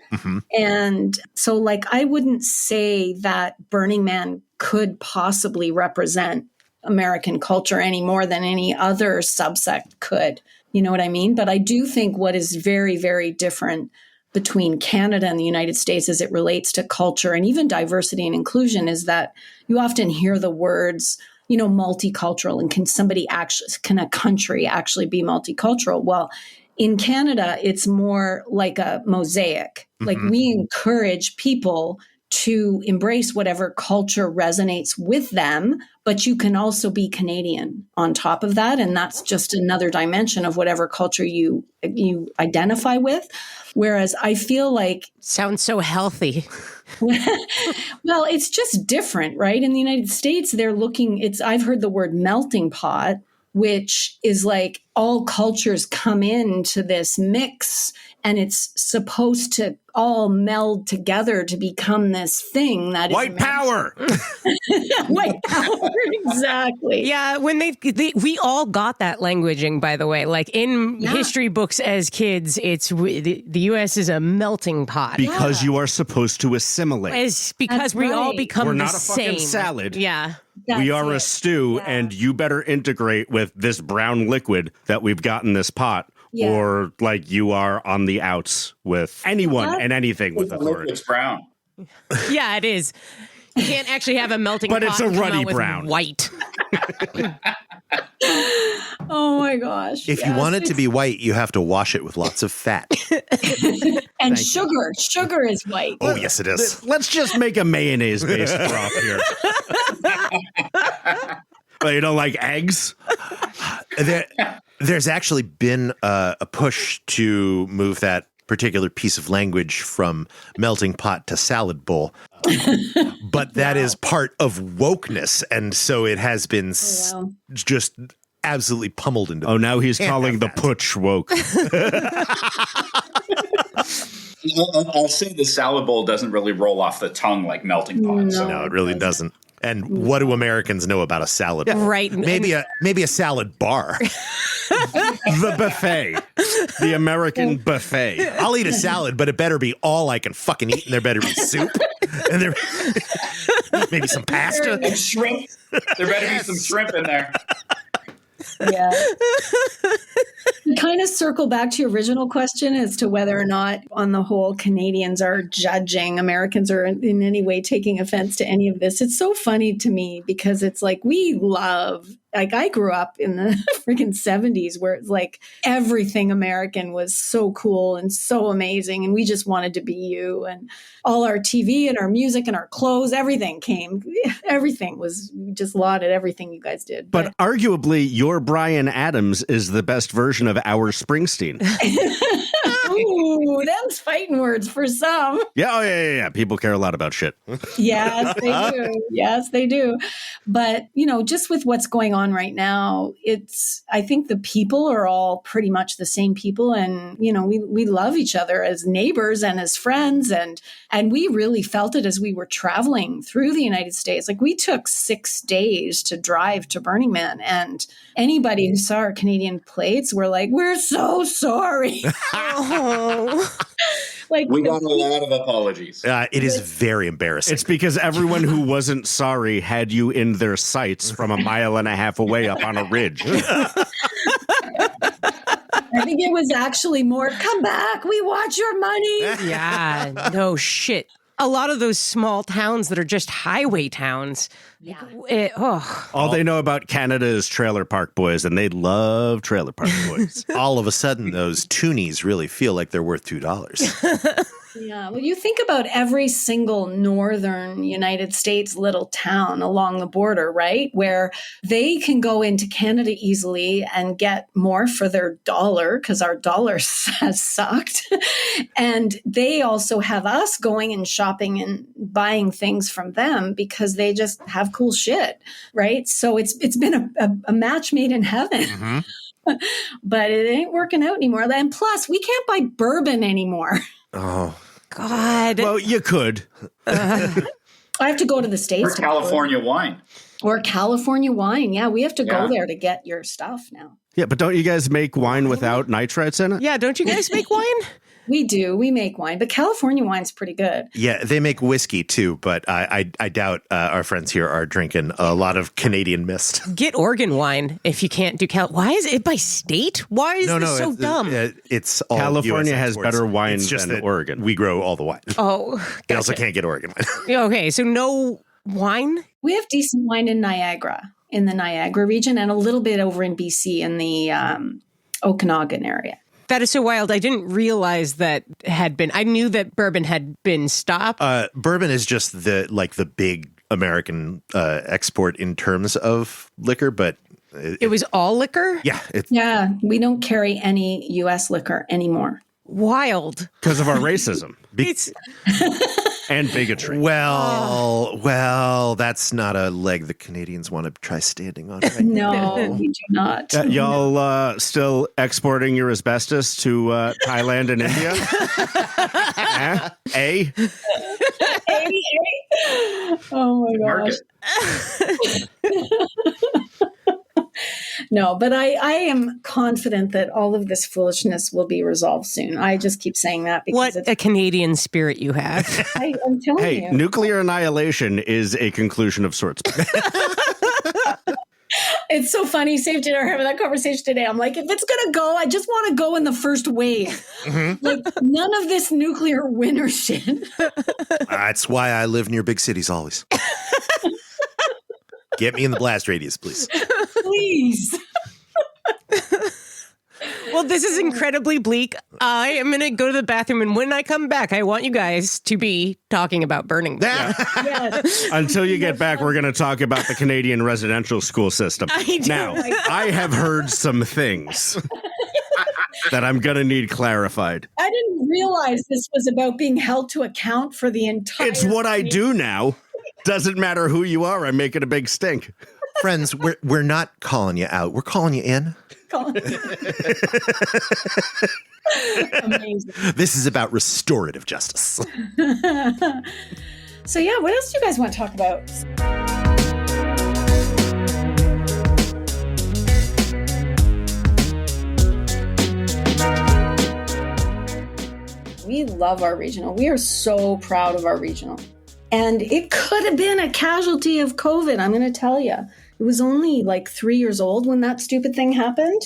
And so, like, I wouldn't say that Burning Man could possibly represent American culture any more than any other subsect could. You know what I mean? But I do think what is very, very different between Canada and the United States as it relates to culture and even diversity and inclusion is that you often hear the words, you know, multicultural, and can a country actually be multicultural? Well, in Canada, it's more like a mosaic. Like we encourage people to embrace whatever culture resonates with them, but you can also be Canadian on top of that. And that's just another dimension of whatever culture you identify with. Whereas I feel like... Sounds so healthy. Well, it's just different, right? In the United States, I've heard the word melting pot, which is like all cultures come into this mix and it's supposed to all meld together to become this thing that white is power. White power, exactly. Yeah, when we all got that languaging, by the way. Like in history books as kids, it's the U.S. is a melting pot Because you are supposed to assimilate. Because we all become We're the not a fucking same salad. Yeah. We are a stew, and you better integrate with this brown liquid that we've got in this pot, or like you are on the outs with anyone and anything with authority. It's brown. Yeah, it is. You can't actually have a melting pot. But it's a come ruddy out with brown. White. Oh my gosh. If you want it to be white, you have to wash it with lots of fat. And sugar. Sugar is white. Oh, yes, it is. Let's just make a mayonnaise-based broth here. But you don't like eggs? There's actually been a push to move that particular piece of language from melting pot to salad bowl. But that is part of wokeness. And so it has been just absolutely pummeled into. Oh, now he's calling the putsch woke. I'll say the salad bowl doesn't really roll off the tongue like melting pot. No, it really doesn't. And what do Americans know about a salad bowl? Right. Maybe a salad bar. The buffet. The American buffet. I'll eat a salad, but it better be all I can fucking eat, and there better be soup. And there maybe some pasta. And shrimp. There better be some shrimp in there. Yeah. Kind of circle back to your original question as to whether or not, on the whole, Canadians are judging Americans or in any way taking offense to any of this. It's so funny to me because it's like we love like I grew up in the freaking 70s where it's like everything American was so cool and so amazing. And we just wanted to be you, and all our TV and our music and our clothes, everything was, we just lauded everything you guys did. But arguably, your Bryan Adams is the best version of our Springsteen. Ooh, them's fighting words for some. Yeah. People care a lot about shit. Yes, they do. Yes, they do. But, just with what's going on right now, I think the people are all pretty much the same people. And, we love each other as neighbors and as friends. And we really felt it as we were traveling through the United States. Like, we took 6 days to drive to Burning Man. And anybody who saw our Canadian plates were like, we're so sorry. Like, we got a lot of apologies. It is very embarrassing. It's because everyone who wasn't sorry had you in their sights from a mile and a half away up on a ridge. I think it was actually more, come back, we want your money. Yeah, no shit. A lot of those small towns that are just highway towns. Yeah. All they know about Canada is Trailer Park Boys, and they love Trailer Park Boys. All of a sudden, those toonies really feel like they're worth $2. Yeah, well, you think about every single northern United States little town along the border, right? Where they can go into Canada easily and get more for their dollar because our dollar has sucked. And they also have us going and shopping and buying things from them because they just have cool shit, right? So it's been a match made in heaven. Mm-hmm. But it ain't working out anymore. And plus, we can't buy bourbon anymore. Oh, God. Well, you could. I have to go to the States. Or California wine. Or California wine. Yeah, we have to go there to get your stuff now. Yeah, but don't you guys make wine without nitrates in it? Yeah, don't you guys make wine? We do. We make wine, but California wine's pretty good. Yeah, they make whiskey too, but I doubt our friends here are drinking a lot of Canadian mist. Get Oregon wine if you can't do Why is it by state? Why is this so dumb? It's all California US has exports. better wine It's just than that Oregon. We grow all the wine. Oh, They also can't get Oregon wine. Okay, so no wine? We have decent wine in Niagara, in the Niagara region, and a little bit over in BC in the Okanagan area. That is so wild. I didn't realize that had been. I knew that bourbon had been stopped. Bourbon is just the big American export in terms of liquor, but it was all liquor? Yeah. Yeah, we don't carry any U.S. liquor anymore. Wild. Because of our racism. It's and bigotry. Well, that's not a leg the Canadians want to try standing on. Right? No, we do not. Y'all still exporting your asbestos to Thailand and India? Oh my gosh. No, but I am confident that all of this foolishness will be resolved soon. I just keep saying that because what a Canadian spirit you have. I'm telling you. Nuclear annihilation is a conclusion of sorts. It's so funny. Safety and I were having that conversation today. I'm like, if it's going to go, I just want to go in the first wave. Mm-hmm. Like, none of this nuclear winter shit. That's why I live near big cities always. Get me in the blast radius, please. Please. Well, this is incredibly bleak. I am going to go to the bathroom, and when I come back, I want you guys to be talking about burning. Yes. Until you get back, we're going to talk about the Canadian residential school system. Now, I have heard some things that I'm going to need clarified. I didn't realize this was about being held to account for the entire... It's what I do now. Doesn't matter who you are. I'm making a big stink. Friends, we're not calling you out. We're calling you in. Amazing. This is about restorative justice. So yeah, what else do you guys want to talk about? We love our regional. We are so proud of our regional. And it could have been a casualty of COVID, I'm going to tell you. It was only like 3 years old when that stupid thing happened.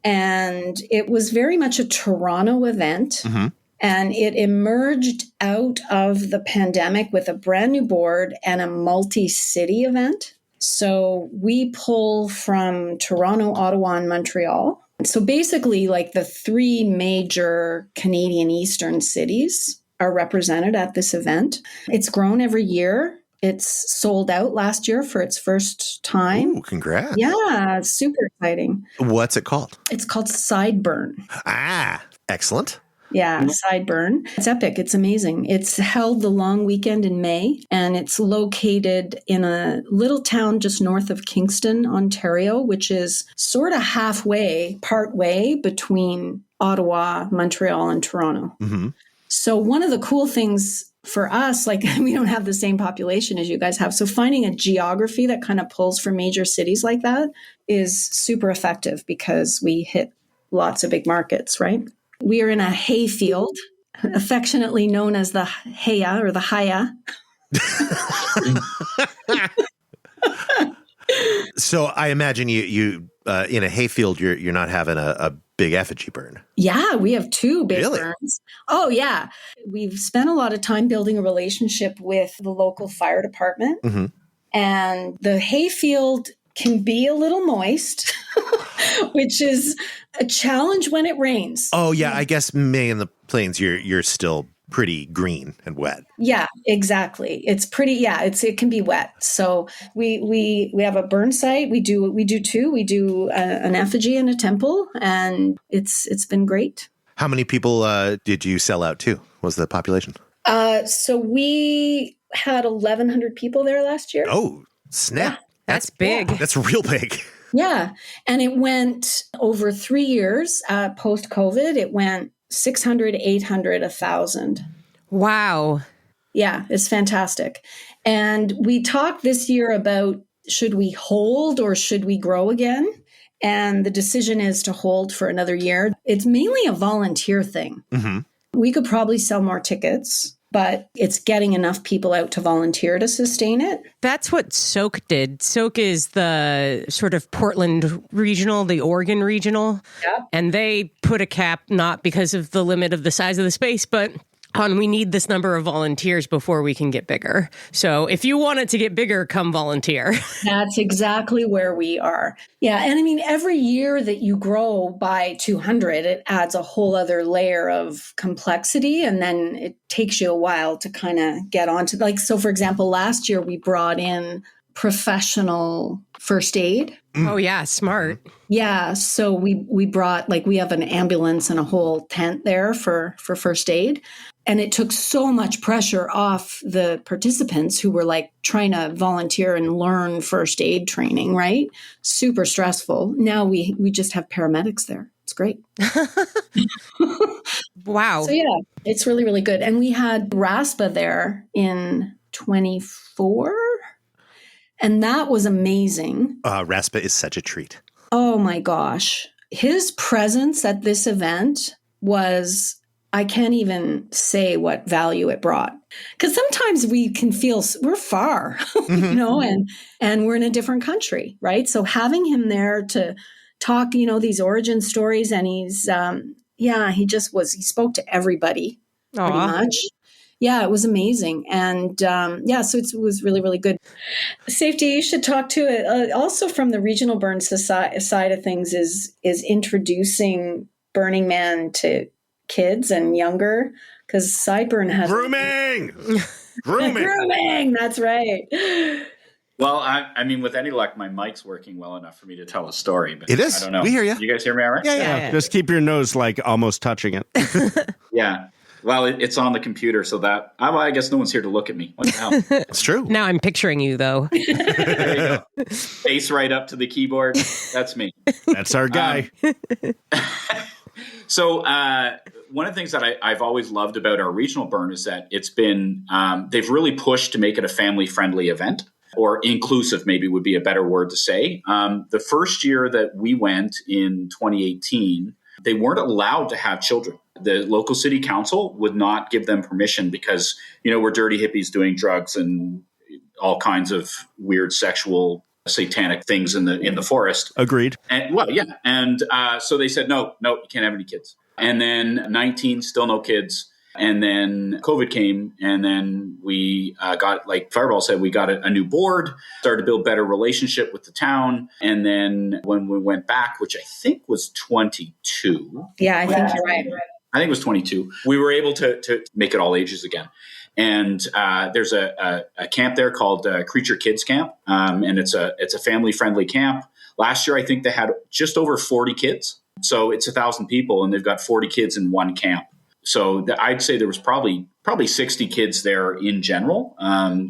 And it was very much a Toronto event. Mm-hmm. And it emerged out of the pandemic with a brand new board and a multi-city event. So we pull from Toronto, Ottawa, and Montreal. So basically, like the three major Canadian Eastern cities are represented at this event. It's grown every year. It's sold out last year for its first time. Ooh, congrats. Yeah, it's super exciting. What's it called? It's called Sideburn. Ah, excellent. Yeah, Sideburn. It's epic. It's amazing. It's held the long weekend in May, and it's located in a little town just north of Kingston, Ontario, which is sort of halfway, part way between Ottawa, Montreal, and Toronto. Mm-hmm. So one of the cool things for us, like we don't have the same population as you guys have. So finding a geography that kind of pulls from major cities like that is super effective because we hit lots of big markets, right? We are in a hay field, affectionately known as the Haya or the Haya. So I imagine you in a hayfield, you're not having a big effigy burn. Yeah, we have two big Really? burns. Oh, yeah. We've spent a lot of time building a relationship with the local fire department. Mm-hmm. And the hayfield can be a little moist, which is a challenge when it rains. Oh yeah, I guess May in the Plains, you're still pretty green and wet. Yeah, exactly. It's pretty. Yeah, it can be wet. So we have a burn site. We do two. We do an effigy and a temple, and it's been great. How many people did you sell out to? Was the population? So we had 1,100 people there last year. Oh, snap! That's big. That's real big. Yeah, and it went over 3 years. Post COVID, it went 600, 800, 1,000. Wow. Yeah, it's fantastic. And we talked this year about should we hold or should we grow again? And the decision is to hold for another year. It's mainly a volunteer thing. Mm-hmm. We could probably sell more tickets, but it's getting enough people out to volunteer to sustain it. That's what Soak did. Soak is the sort of Portland regional, the Oregon regional. Yeah. And they put a cap, not because of the limit of the size of the space, but on we need this number of volunteers before we can get bigger. So if you want it to get bigger, come volunteer. That's exactly where we are. Yeah. And I mean, every year that you grow by 200, it adds a whole other layer of complexity. And then it takes you a while to kind of get onto, like, so for example, last year we brought in professional first aid. Oh, yeah. Smart. Yeah. So we brought, like, we have an ambulance and a whole tent there for first aid. And it took so much pressure off the participants who were like trying to volunteer and learn first aid training, right? Super stressful. Now we just have paramedics there. It's great. Wow. So yeah, it's really, really good. And we had RASPA there in 24. And that was amazing. Raspa is such a treat. Oh my gosh. His presence at this event was, I can't even say what value it brought. Because sometimes we can feel we're far, you know, and we're in a different country, right? So having him there to talk, you know, these origin stories, and he's, he spoke to everybody pretty much. Yeah, it was amazing. And so it was really, really good. Safety, you should talk to it. Also from the regional burn side of things is introducing Burning Man to kids and younger, because Sideburn has grooming. That's right. Well, I mean, with any luck, my mic's working well enough for me to tell a story. But it is. I don't know. We hear you. You guys hear me all right? Yeah. Just keep your nose like almost touching it. Yeah. Well, it's on the computer, so that I guess no one's here to look at me. What the hell? It's true. Now I'm picturing you, though. There you go. Face right up to the keyboard. That's me. That's our guy. So one of the things that I've always loved about our regional burn is that it's been they've really pushed to make it a family-friendly event, or inclusive maybe would be a better word to say. The first year that we went in 2018, they weren't allowed to have children. The local city council would not give them permission because, you know, we're dirty hippies doing drugs and all kinds of weird sexual satanic things in the forest. Agreed. And, well, yeah. And so they said, no, you can't have any kids. And then 19, still no kids. And then COVID came, and then we got, like Fireball said, we got a new board, started to build better relationship with the town. And then when we went back, which I think was 22. Yeah, I think you're right. I think it was 22. We were able to make it all ages again. And there's a camp there called Creature Kids Camp. And it's a family-friendly camp. Last year, I think they had just over 40 kids. So it's 1,000 people, and they've got 40 kids in one camp. So I'd say there was probably 60 kids there in general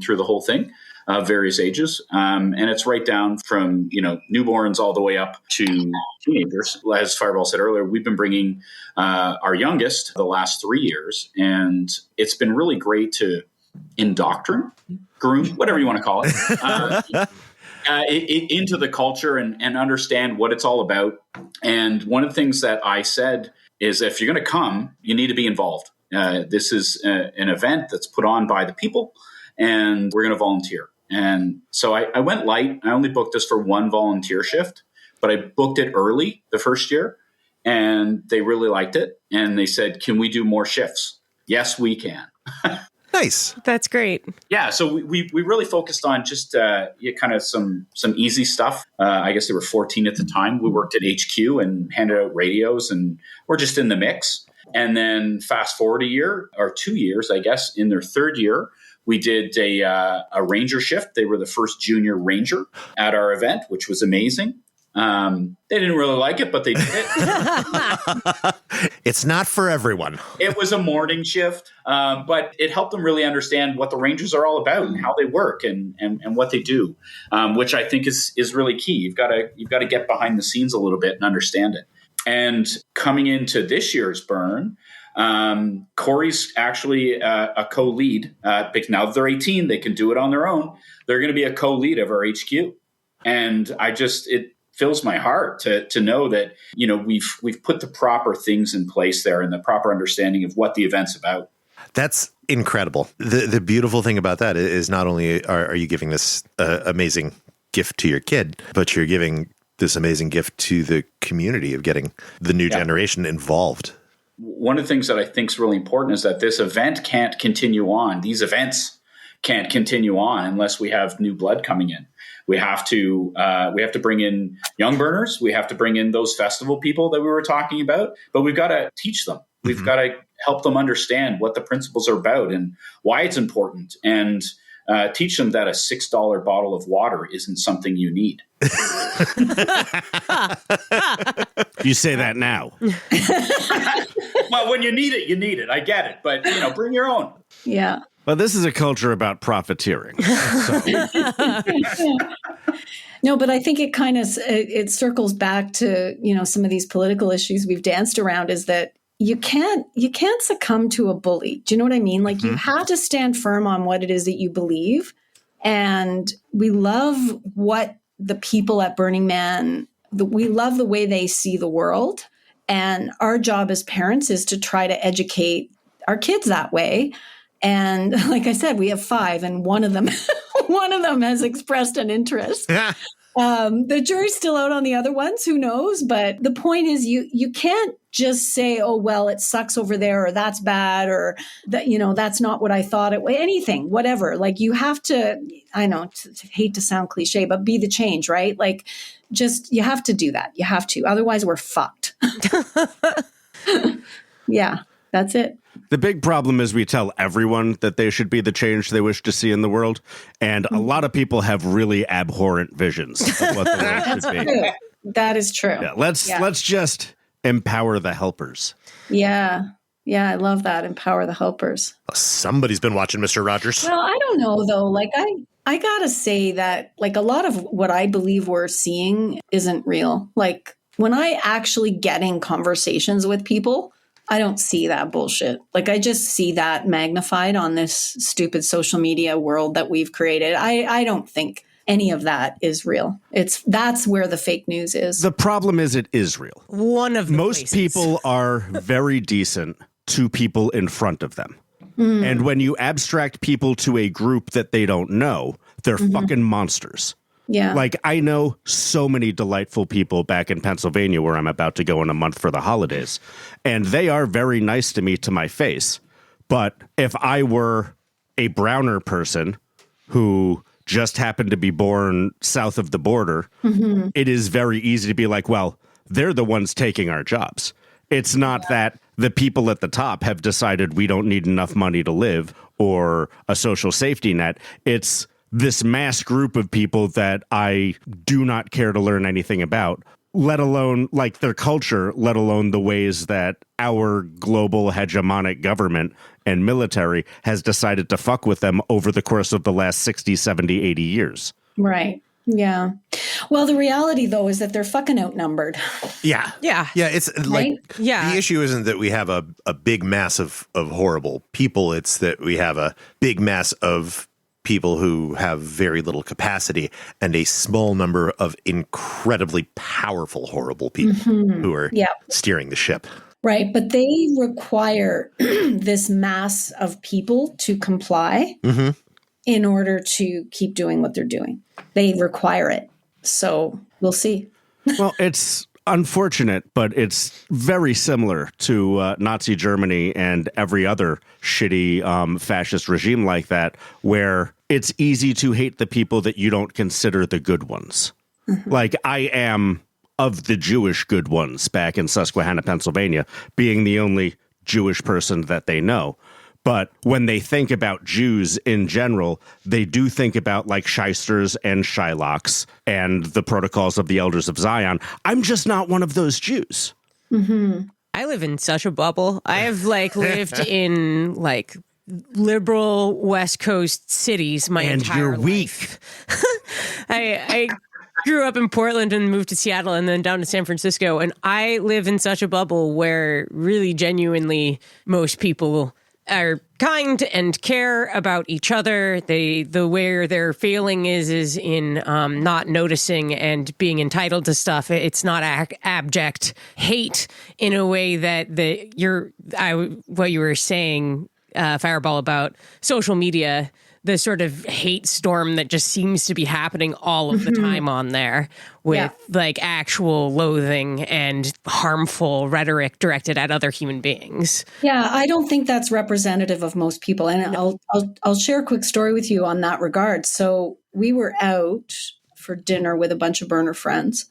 through the whole thing, various ages. And it's right down from, newborns all the way up to teenagers. As Fireball said earlier, we've been bringing our youngest the last 3 years, and it's been really great to indoctrinate, groom, whatever you want to call it, into the culture and understand what it's all about. And one of the things that I said is, if you're going to come, you need to be involved. This is an event that's put on by the people, and we're going to volunteer. And so I went light. I only booked this for one volunteer shift, but I booked it early the first year, and they really liked it. And they said, can we do more shifts? Yes, we can. Nice. That's great. Yeah, so we really focused on just kind of some easy stuff. I guess there were 14 at the time. We worked at HQ and handed out radios, and we're just in the mix. And then fast forward a year or 2 years, I guess, in their third year, we did a ranger shift. They were the first junior ranger at our event, which was amazing. They didn't really like it, but they did it. It's not for everyone. It was a morning shift, but it helped them really understand what the Rangers are all about and how they work and what they do, which I think is really key. You've got to get behind the scenes a little bit and understand it. And coming into this year's burn, Corey's actually a co-lead. Because now that they're 18, they can do it on their own. They're going to be a co-lead of our HQ, and it fills my heart to know that we've put the proper things in place there and the proper understanding of what the event's about. That's incredible. The beautiful thing about that is not only are you giving this amazing gift to your kid, but you're giving this amazing gift to the community of getting the new generation involved. One of the things that I think is really important is that this event can't continue on. These events can't continue on unless we have new blood coming in. We have to bring in young burners. We have to bring in those festival people that we were talking about, but we've got to teach them. We've got to help them understand what the principles are about and why it's important, and teach them that a $6 bottle of water isn't something you need. You say that now. Well, when you need it, you need it. I get it. But, bring your own. Yeah. Well, this is a culture about profiteering. So. No, but I think it kind of it circles back to, some of these political issues we've danced around, is that you can't succumb to a bully. Do you know what I mean? Like, you have to stand firm on what it is that you believe. And we love what the people at Burning Man, we love the way they see the world. And our job as parents is to try to educate our kids that way. And like I said, we have 5, and one of them has expressed an interest. The jury's still out on the other ones. Who knows? But the point is, you can't just say, oh, well, it sucks over there, or that's bad, or that, that's not what I thought it was. Anything, whatever. Like, you have to, I know, hate to sound cliche, but be the change, right? Like, you have to do that. You have to. Otherwise, we're fucked. Yeah, that's it. The big problem is we tell everyone that they should be the change they wish to see in the world. And a lot of people have really abhorrent visions of what the world should be. True. That is true. Yeah, let's just empower the helpers. Yeah. Yeah, I love that. Empower the helpers. Somebody's been watching Mr. Rogers. Well, I don't know, though. Like, I gotta say that, like, a lot of what I believe we're seeing isn't real. Like, when I actually get in conversations with people, I don't see that bullshit. Like, I just see that magnified on this stupid social media world that we've created. I don't think any of that is real. That's where the fake news is. The problem is it is real. One of the Most places. people are very decent to people in front of them. And when you abstract people to a group that they don't know, they're fucking monsters. Yeah. Like, I know so many delightful people back in Pennsylvania where I'm about to go in a month for the holidays, and they are very nice to me to my face. But if I were a browner person who just happened to be born south of the border, it is very easy to be like, well, they're the ones taking our jobs. It's not that the people at the top have decided we don't need enough money to live or a social safety net. It's this mass group of people that I do not care to learn anything about, let alone like their culture, let alone the ways that our global hegemonic government and military has decided to fuck with them over the course of the last 60, 70, 80 years. Right. Yeah. Well, the reality, though, is that they're fucking outnumbered. Yeah. Yeah. Yeah. It's like, Right? Yeah. the issue isn't that we have a big mass of horrible people. It's that we have a big mass of people who have very little capacity and a small number of incredibly powerful, horrible people who are steering the ship. Right. But they require this mass of people to comply in order to keep doing what they're doing. They require it. So we'll see. Well, it's unfortunate, but it's very similar to Nazi Germany and every other shitty fascist regime like that, where it's easy to hate the people that you don't consider the good ones. Like I am of the Jewish good ones back in Susquehanna, Pennsylvania, being the only Jewish person that they know. But when they think about Jews in general, they do think about like shysters and Shylocks and the protocols of the Elders of Zion. I'm just not one of those Jews. I live in such a bubble. I have like lived in like liberal West Coast cities my entire you're weak. life. I grew up in Portland and moved to Seattle and then down to San Francisco. And I live in such a bubble where really genuinely most people are kind and care about each other. The where their failing is in not noticing and being entitled to stuff. It's not abject hate in a way that what you were saying, Fireball, about social media, the sort of hate storm that just seems to be happening all of the time on there with like actual loathing and harmful rhetoric directed at other human beings. Yeah, I don't think that's representative of most people. And I'll share a quick story with you on that regard. So we were out for dinner with a bunch of burner friends.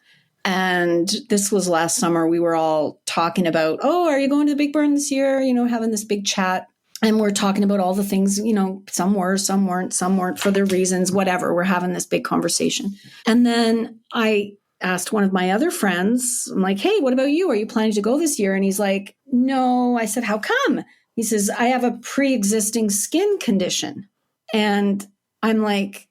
And this was last summer. We were all talking about, oh, are you going to the Big Burn this year? You know, having this big chat. And we're talking about all the things, you know, some were, some weren't for their reasons, whatever. We're having this big conversation. And then I asked one of my other friends, I'm like, hey, what about you? Are you planning to go this year? And he's like, no. I said, how come? He says, I have a pre-existing skin condition. And I'm like,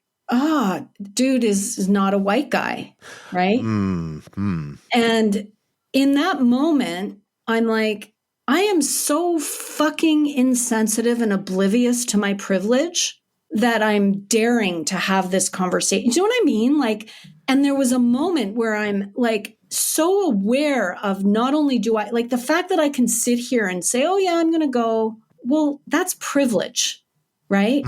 dude is not a white guy, right? And in that moment, I'm like, I am so fucking insensitive and oblivious to my privilege that I'm daring to have this conversation. Do you know what I mean? Like, and there was a moment where I'm like so aware of not only do I like the fact that I can sit here and say, oh yeah, I'm going to go. Well, that's privilege, right?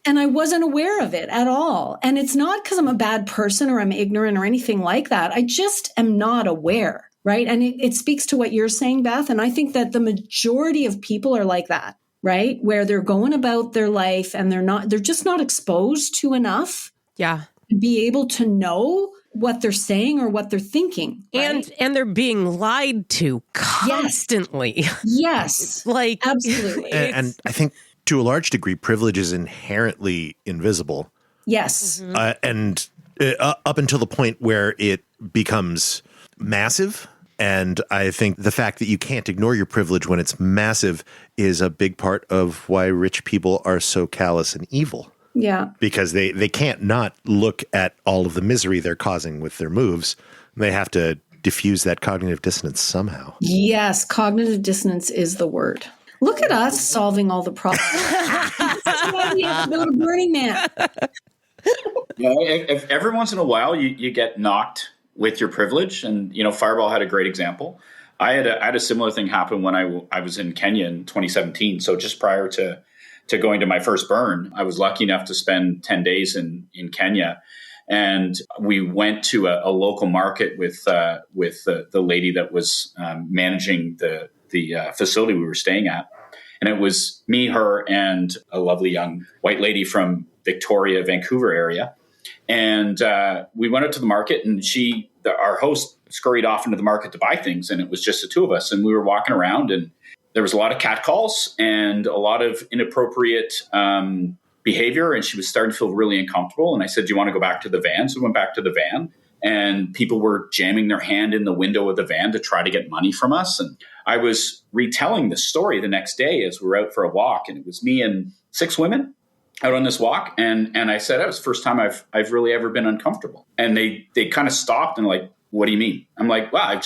And I wasn't aware of it at all. And it's not because I'm a bad person or I'm ignorant or anything like that. I just am not aware. Right. And it speaks to what you're saying, Beth. And I think that the majority of people are like that, right? Where they're going about their life and they're just not exposed to enough. Yeah. To be able to know what they're saying or what they're thinking. Right? And they're being lied to constantly. Yes. Like absolutely. And I think to a large degree, privilege is inherently invisible. Yes. And up until the point where it becomes massive. And I think the fact that you can't ignore your privilege when it's massive is a big part of why rich people are so callous and evil. Yeah. Because they can't not look at all of the misery they're causing with their moves. They have to diffuse that cognitive dissonance somehow. Yes. Cognitive dissonance is the word. Look at us solving all the problems. That's why we have to build a Burning Man. If every once in a while you get knocked with your privilege, and you know, Fireball had a great example. I had a similar thing happen when I was in Kenya in 2017. So just prior to going to my first burn, I was lucky enough to spend 10 days in Kenya, and we went to a local market with the lady that was managing the facility we were staying at. And it was me, her, and a lovely young white lady from Victoria, Vancouver area. And we went out to the market, and our host scurried off into the market to buy things. And it was just the two of us. And we were walking around, and there was a lot of catcalls and a lot of inappropriate behavior. And she was starting to feel really uncomfortable. And I said, do you want to go back to the van? So we went back to the van, and people were jamming their hand in the window of the van to try to get money from us. And I was retelling the story the next day as we were out for a walk. And it was me and 6 women out on this walk. And I said, that was the first time I've really ever been uncomfortable. And they kind of stopped and like, what do you mean? I'm like, wow,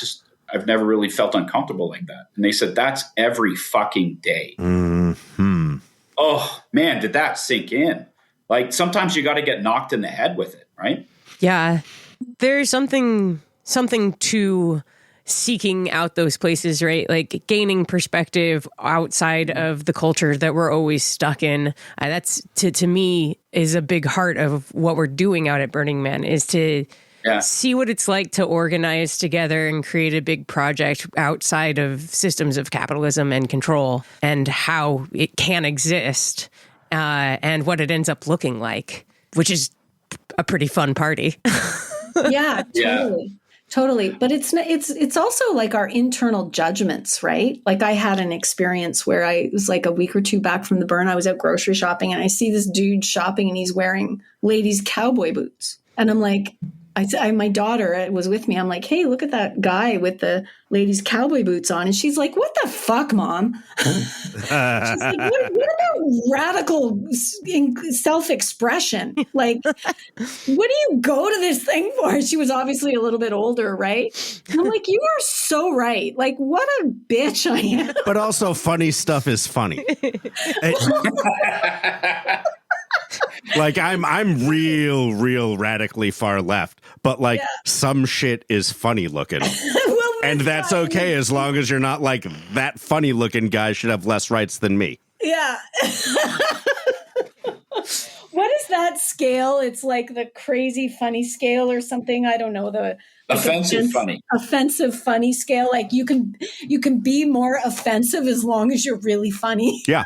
I've never really felt uncomfortable like that. And they said, that's every fucking day. Mm-hmm. Oh man, did that sink in? Like sometimes you got to get knocked in the head with it, right? Yeah. There's something to seeking out those places, right? Like gaining perspective outside of the culture that we're always stuck in. That's to me is a big heart of what we're doing out at Burning Man, is to see what it's like to organize together and create a big project outside of systems of capitalism and control, and how it can exist and what it ends up looking like, which is a pretty fun party. Yeah, totally. Totally. But it's also like our internal judgments, right? Like I had an experience where it was like a week or two back from the burn. I was out grocery shopping, and I see this dude shopping, and he's wearing ladies' cowboy boots. And I'm like, my daughter was with me. I'm like, hey, look at that guy with the ladies' cowboy boots on. And she's like, what the fuck, Mom? She's like, what about radical self-expression? Like, what do you go to this thing for? She was obviously a little bit older, right? And I'm like, you are so right. Like, what a bitch I am. But also funny stuff is funny. Like I'm real radically far left, but like some shit is funny looking. Well, and that's okay as long as you're not like, that funny looking guy should have less rights than me. Yeah. What is that scale? It's like the crazy funny scale or something. I don't know. The offensive funny scale. Like you can be more offensive as long as you're really funny. Yeah.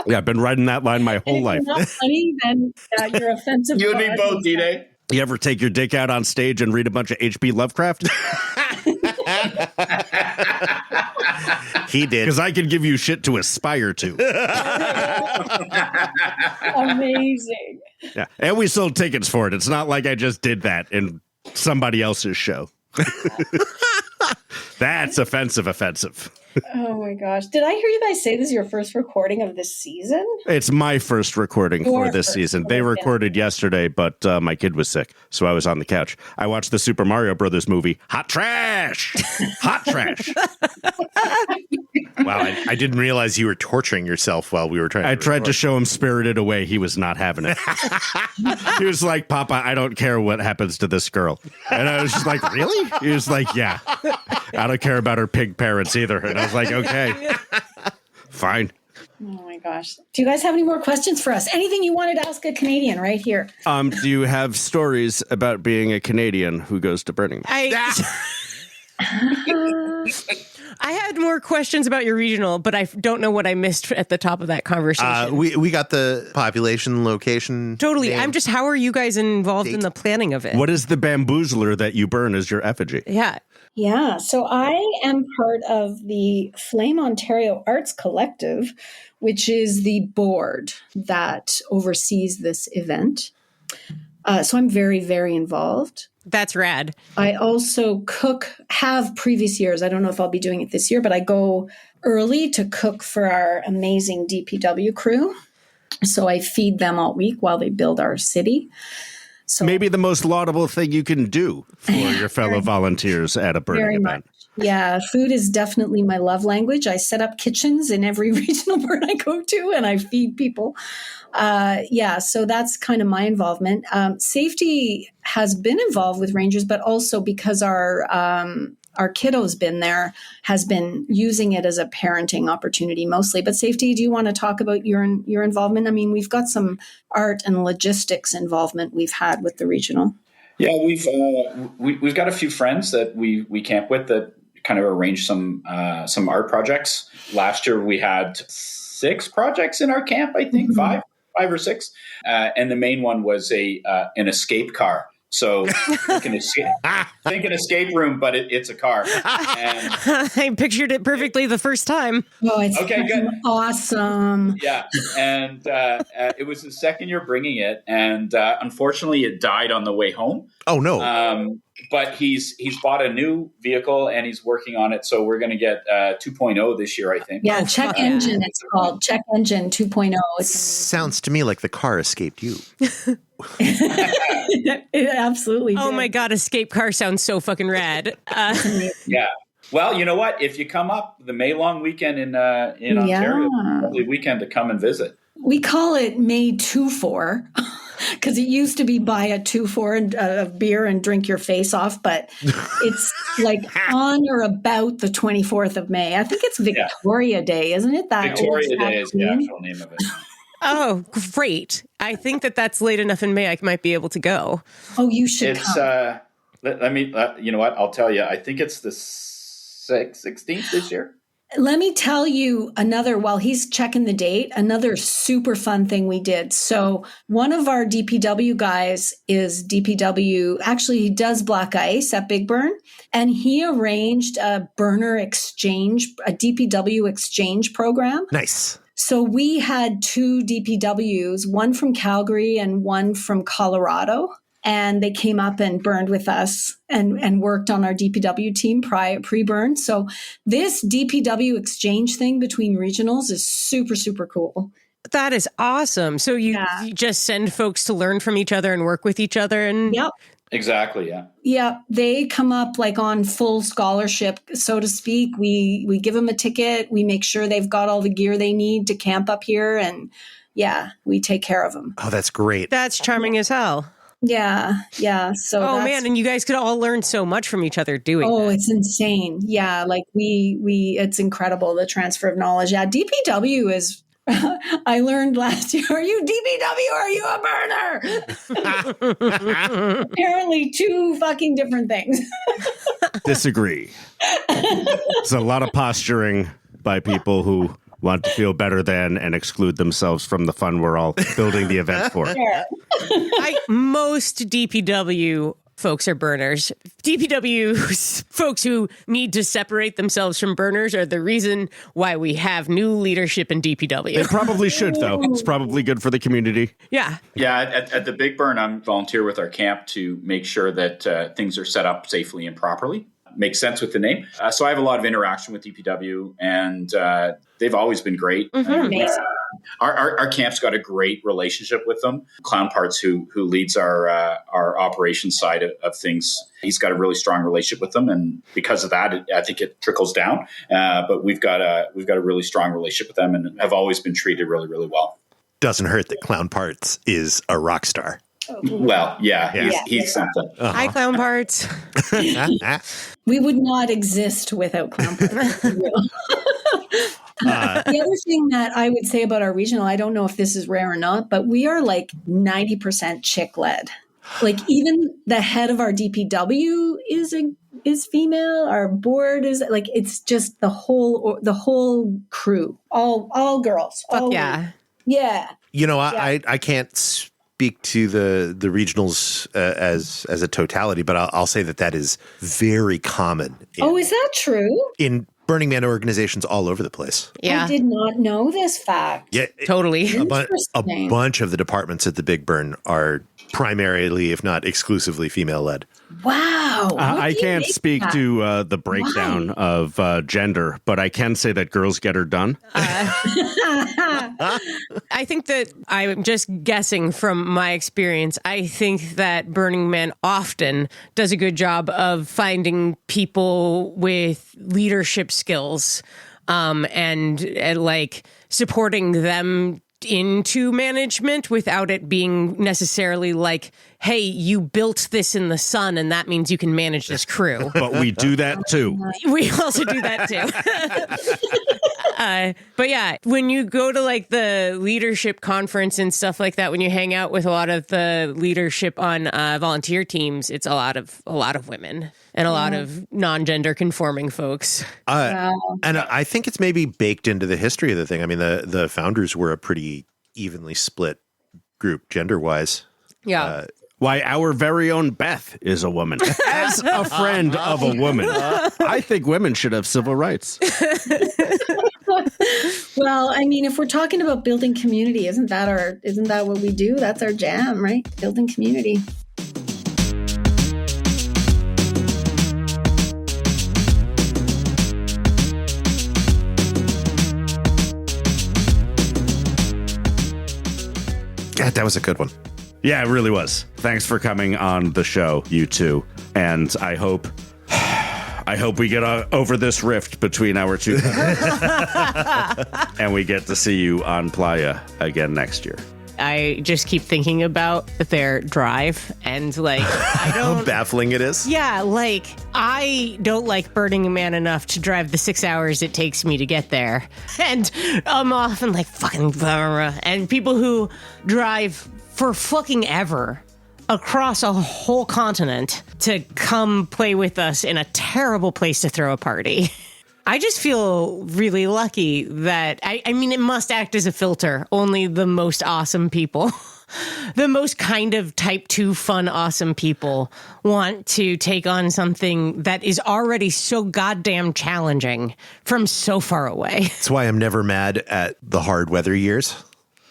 Yeah, I've been riding that line my whole life. If you're not funny, then you're offensive. You and me both, D-Day. You ever take your dick out on stage and read a bunch of H.P. Lovecraft? He did. Because I could give you shit to aspire to. Amazing. Yeah, and we sold tickets for it. It's not like I just did that in somebody else's show. That's offensive. Oh my gosh. Did I hear you guys say this is your first recording of this season? It's my first recording for this season. They recorded yesterday, but my kid was sick, so I was on the couch. I watched the Super Mario Brothers movie. Hot trash! Hot trash! Wow, I didn't realize you were torturing yourself while we were trying to I tried to show him Spirited Away. He was not having it. He was like, Papa, I don't care what happens to this girl. And I was just like, really? He was like, yeah. I don't care about her pig parents either. And I was like, okay, fine. Oh my gosh. Do you guys have any more questions for us? Anything you wanted to ask a Canadian right here? Do you have stories about being a Canadian who goes to Burning Man? I had more questions about your regional, but I don't know what I missed at the top of that conversation. We got the population, location. Totally. name. I'm just, how are you guys involved in the planning of it? What is the bamboozler that you burn as your effigy? Yeah. Yeah, so I am part of the Flame Ontario Arts Collective, which is the board that oversees this event. So I'm very, very involved. That's rad. I also have previous years. I don't know if I'll be doing it this year, but I go early to cook for our amazing DPW crew. So I feed them all week while they build our city. So maybe the most laudable thing you can do for your fellow volunteers at a burning event. Yeah, food is definitely my love language. I set up kitchens in every regional burn I go to, and I feed people. So that's kind of my involvement. Safety has been involved with Rangers, but also because our kiddo's been there, has been using it as a parenting opportunity mostly. But Safety, do you want to talk about your involvement? I mean, we've got some art and logistics involvement we've had with the regional. Yeah, we've got a few friends that we camp with that kind of arrange some art projects. Last year we had 6 projects in our camp, I think, five or 6, and the main one was an escape car. So think an escape room, but it's a car. And I pictured it perfectly the first time. Oh, it's okay, good, awesome. Yeah, and it was the second year bringing it, and unfortunately, it died on the way home. Oh no! But he's bought a new vehicle and he's working on it. So we're going to get 2.0 this year, I think. Yeah, check engine. It's called check engine 2.0. Sounds to me like the car escaped you. It absolutely. Oh did. my God, escape car sounds so fucking rad. Yeah. Well, you know what? If you come up the May long weekend in Ontario, lovely weekend to come and visit. We call it May 2-4 because it used to be buy a 2-4 of beer and drink your face off, but it's like on or about the 24th of May. I think it's Victoria Day, isn't it? That Victoria Day is the actual name of it. Oh, great. I think that's late enough in May I might be able to go. Oh, you should come. Let me, you know what? I'll tell you. I think it's the 16th this year. Let me tell you while he's checking the date, another super fun thing we did. So one of our DPW guys is DPW. Actually, he does black ice at Big Burn, and he arranged a burner exchange, a DPW exchange program. Nice. So we had 2 DPWs, one from Calgary and one from Colorado. And they came up and burned with us and worked on our DPW team pre-burn. So this DPW exchange thing between regionals is super, super cool. That is awesome. So you just send folks to learn from each other and work with each other. And Yep. Exactly. Yeah. Yeah. They come up like on full scholarship, so to speak. We give them a ticket. We make sure they've got all the gear they need to camp up here. And we take care of them. Oh, that's great. That's charming as hell. Yeah. So man, and you guys could all learn so much from each other doing that. It's insane. Yeah, like we it's incredible, the transfer of knowledge. Yeah, DPW is I learned last year, are you DPW or are you a burner? Apparently 2 fucking different things. Disagree. It's a lot of posturing by people who want to feel better than and exclude themselves from the fun we're all building the event for. Most DPW folks are burners. DPW folks who need to separate themselves from burners are the reason why we have new leadership in DPW. They probably should, though. It's probably good for the community. Yeah. Yeah. At the Big Burn, I'm volunteer with our camp to make sure that things are set up safely and properly. Makes sense with the name. So I have a lot of interaction with DPW, and they've always been great. Our camp's got a great relationship with them. Clown Parts, who leads our operations side of things, he's got a really strong relationship with them, and because of that, I think it trickles down. But we've got a really strong relationship with them, and have always been treated really, really well. Doesn't hurt that Clown Parts is a rock star. Well, he's something. Hi, Clown Parts. We would not exist without Clown Parts. The other thing that I would say about our regional, I don't know if this is rare or not, but we are like 90% chick led. Like even the head of our DPW is female. Our board is like, it's just the whole crew, all girls. Fuck yeah. Yeah. You know, I can't speak to the regionals as a totality, but I'll say that is very common. Is that true? In Burning Man organizations all over the place. Yeah. I did not know this fact. Yeah, totally. A bunch of the departments at the Big Burn are primarily, if not exclusively, female-led. Wow. I can't speak to the breakdown of gender, but I can say that girls get her done. I think that I'm just guessing from my experience. I think that Burning Man often does a good job of finding people with leadership skills and like supporting them into management without it being necessarily like hey, you built this in the sun, and that means you can manage this crew. But we do that too. We also do that too. But yeah, when you go to like the leadership conference and stuff like that, when you hang out with a lot of the leadership on volunteer teams, it's a lot of women and a lot of non-gender conforming folks. And I think it's maybe baked into the history of the thing. I mean, the founders were a pretty evenly split group gender-wise. Yeah. Why, our very own Beth is a woman. As a friend of a woman, I think women should have civil rights. Well, I mean, if we're talking about building community, isn't that what we do? That's our jam, right? Building community. God, that was a good one. Yeah, it really was. Thanks for coming on the show, you two. And I hope we get over this rift between our two countries. And we get to see you on Playa again next year. I just keep thinking about their drive and like, I How don't. baffling it is. Yeah, like I don't like Burning Man enough to drive the 6 hours it takes me to get there. And I'm often like fucking blah. And people who drive for fucking ever across a whole continent to come play with us in a terrible place to throw a party. I just feel really lucky that, I mean, it must act as a filter. Only the most awesome people, the most kind of type 2 fun, awesome people want to take on something that is already so goddamn challenging from so far away. That's why I'm never mad at the hard weather years.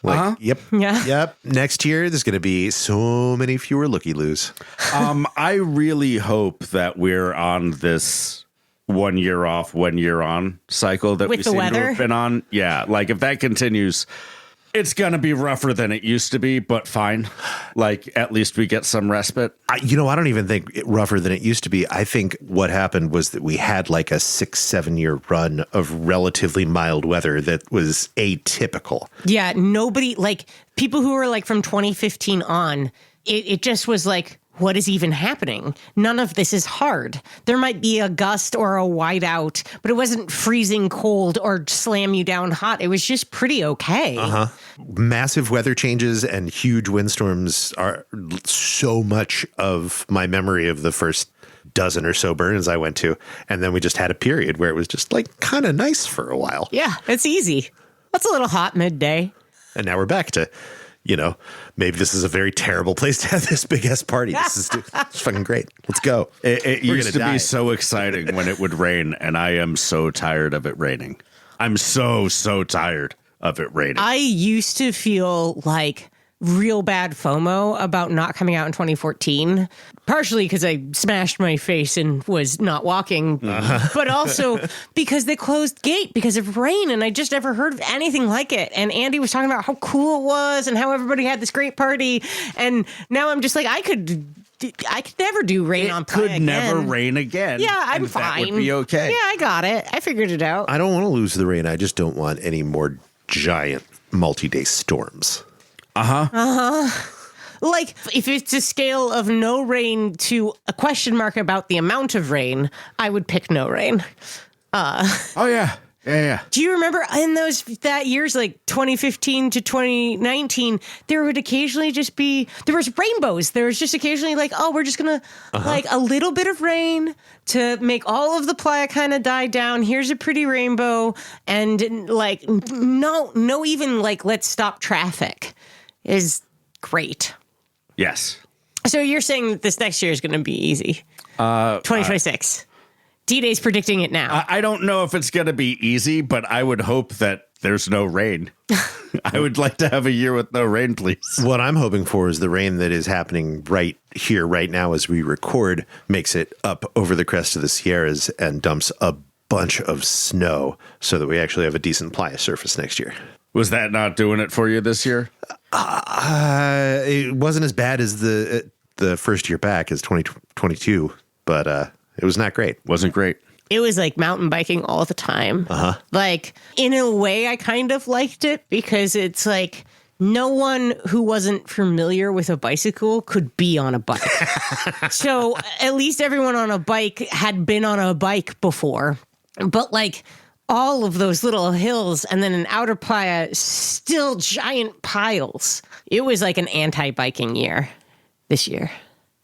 Like, yep. Next year, there's going to be so many fewer looky-loos. I really hope that we're on this 1 year off, 1 year on cycle that With we the seem weather? to have been on. Yeah, like if that continues, it's going to be rougher than it used to be, but fine. Like at least we get some respite. I don't even think it rougher than it used to be. I think what happened was that we had like a 6-7 year run of relatively mild weather that was atypical. Yeah, nobody, like people who were like from 2015 on, it just was like, what is even happening? None of this is hard. There might be a gust or a whiteout, but it wasn't freezing cold or slam you down hot. It was just pretty okay. Massive weather changes and huge windstorms are so much of my memory of the first dozen or so burns I went to. And then we just had a period where it was just like kind of nice for a while. Yeah, it's easy. That's a little hot midday. And now we're back to, maybe this is a very terrible place to have this big ass party. It's fucking great. Let's go. It We're used to gonna die. be so exciting when it would rain, and I am so tired of it raining. I'm so tired of it raining. I used to feel like real bad FOMO about not coming out in 2014, partially because I smashed my face and was not walking, but also because they closed gate because of rain, and I just never heard of anything like it. And Andy was talking about how cool it was and how everybody had this great party, and now I'm just like, I could never do rain on Playa Could never again. rain again. Yeah, I'm and fine. That would be okay. Yeah, I got it. I figured it out. I don't want to lose the rain. I just don't want any more giant multi-day storms. Like, if it's a scale of no rain to a question mark about the amount of rain, I would pick no rain. Oh, yeah. Yeah. Do you remember in that years, like 2015 to 2019, there would occasionally just be, there was rainbows. There was just occasionally like, oh, we're just going to like a little bit of rain to make all of the playa kind of die down. Here's a pretty rainbow. And like, no, even like, let's stop traffic is great. Yes. So you're saying that this next year is going to be easy? 2026. D-Day's predicting it now. I don't know if it's going to be easy, but I would hope that there's no rain. I would like to have a year with no rain, please. What I'm hoping for is the rain that is happening right here, right now, as we record, makes it up over the crest of the Sierras and dumps a bunch of snow so that we actually have a decent playa surface next year. Was that not doing it for you this year? It wasn't as bad as the first year back as 2022, but it was not great. Wasn't great. It was like mountain biking all the time. Like, in a way, I kind of liked it because it's like no one who wasn't familiar with a bicycle could be on a bike. So at least everyone on a bike had been on a bike before. But like all of those little hills and then in Outer Playa, still giant piles. It was like an anti-biking year this year.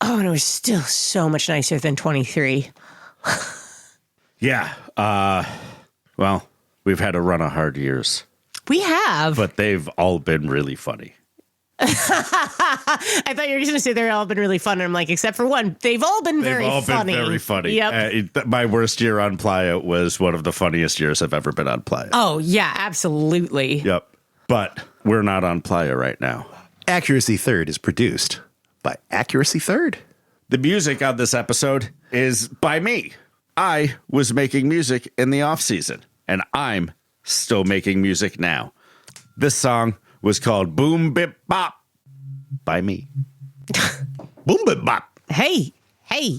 Oh, and it was still so much nicer than 23. Yeah. Well, we've had a run of hard years. We have. But they've all been really funny. I thought you were going to say they've all been really fun. And I'm like, except for one. They've all been very funny. Been very funny. Yep. My worst year on Playa was one of the funniest years I've ever been on Playa. Oh, yeah, absolutely. Yep. But we're not on Playa right now. Accuracy Third is produced by Accuracy Third. The music on this episode is by me. I was making music in the off season, and I'm still making music now. This song was called Boom Bip Bop by me. Boom Bip Bop. Hey,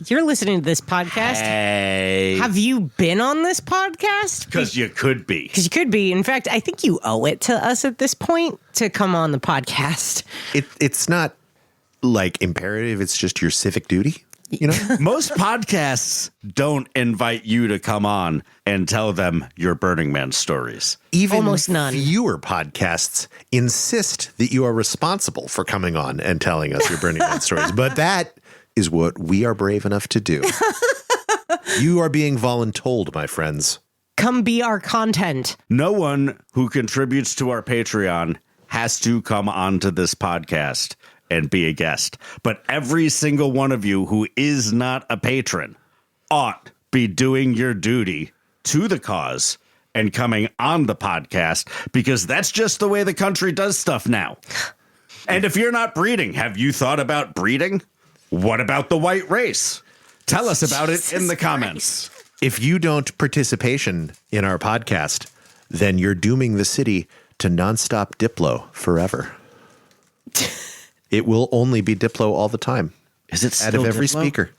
you're listening to this podcast. Hey. Have you been on this podcast? Because you could be. Because you could be. In fact, I think you owe it to us at this point to come on the podcast. It's not like imperative. It's just your civic duty. You know, most podcasts don't invite you to come on and tell them your Burning Man stories. Even almost none. Fewer podcasts insist that you are responsible for coming on and telling us your Burning Man stories. But that is what we are brave enough to do. You are being voluntold, my friends. Come be our content. No one who contributes to our Patreon has to come onto this podcast and be a guest. But every single one of you who is not a patron ought be doing your duty to the cause and coming on the podcast, because that's just the way the country does stuff now. And if you're not breeding, have you thought about breeding? What about the white race? Tell us about it in the comments. If you don't participation in our podcast, then you're dooming the city to nonstop Diplo forever. It will only be Diplo all the time. Is it out of every Diplo? speaker?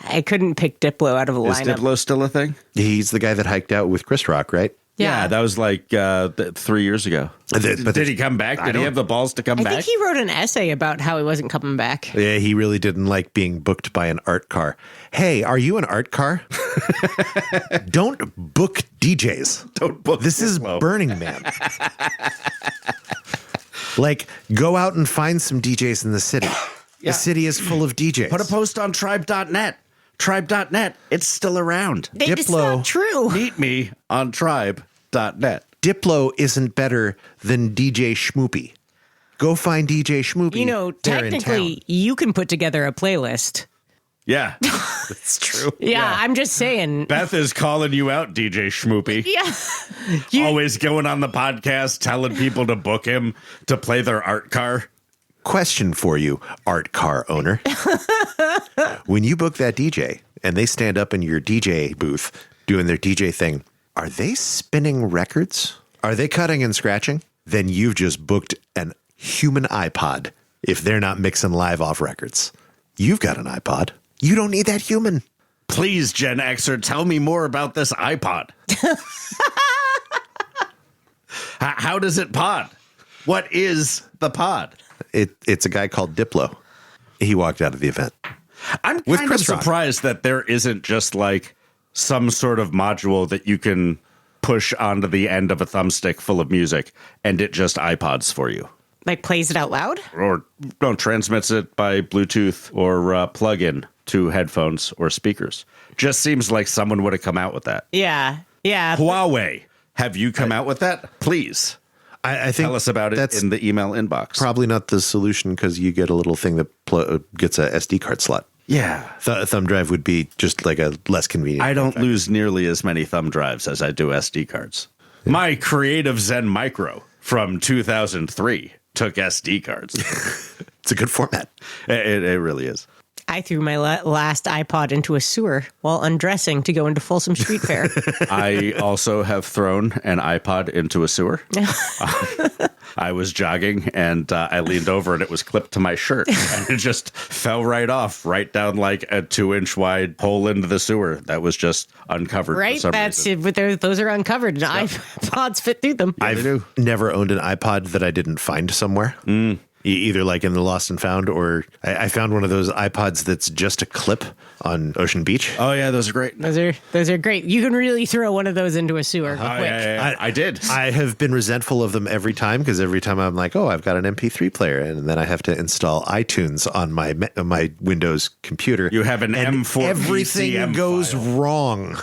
I couldn't pick Diplo out of a Is lineup. Diplo still a thing? He's the guy that hiked out with Chris Rock, right? Yeah, that was like 3 years ago. But did he come back? Did he have the balls to come I back? think he wrote an essay about how he wasn't coming back. Yeah, he really didn't like being booked by an art car. Hey, are you an art car? Don't book DJs. Don't book This is Diplo. Burning Man. Like, go out and find some DJs in the city. Yeah. The city is full of DJs. Put a post on tribe.net. Tribe.net. It's still around. It's not true. Meet me on tribe.net. Diplo isn't better than DJ Schmoopy. Go find DJ Schmoopy. You know, They're in technically, town. you can put together a playlist. Yeah. It's true. Yeah, I'm just saying. Beth is calling you out, DJ Schmoopy. Yeah. Always going on the podcast, telling people to book him to play their art car. Question for you, art car owner. When you book that DJ and they stand up in your DJ booth doing their DJ thing, are they spinning records? Are they cutting and scratching? Then you've just booked an human iPod if they're not mixing live off records. You've got an iPod. You don't need that human. Please, Gen Xer, tell me more about this iPod. How does it pod? What is the pod? It's a guy called Diplo. He walked out of the event. I'm With kind of Chris Rock. surprised that there isn't just like some sort of module that you can push onto the end of a thumbstick full of music and it just iPods for you. Like plays it out loud? Or transmits it by Bluetooth or plug-in to headphones or speakers. Just seems like someone would have come out with that. Yeah. Yeah. Huawei, have you come out with that? Please. I think Tell us about it that's in the email inbox. probably not the solution because you get a little thing that gets a SD card slot. Yeah. Thumb drive would be just like a less convenient. I don't lose nearly as many thumb drives as I do SD cards. My Creative Zen Micro from 2003 took SD cards. It's a good format. It really is. I threw my last iPod into a sewer while undressing to go into Folsom Street Fair. I also have thrown an iPod into a sewer. I was jogging and I leaned over and it was clipped to my shirt and it just fell right off, right down like a 2-inch wide hole into the sewer that was just uncovered. Right? That's it. But those are uncovered and iPods fit through them. I've never owned an iPod that I didn't find somewhere. Either like in the Lost and Found, or I found one of those iPods that's just a clip on Ocean Beach. Oh yeah, those are great. Those are great. You can really throw one of those into a sewer quick. Yeah. I did. I have been resentful of them every time because every time I'm like, oh, I've got an MP3 player, and then I have to install iTunes on my Windows computer. You have an M4. Everything goes wrong.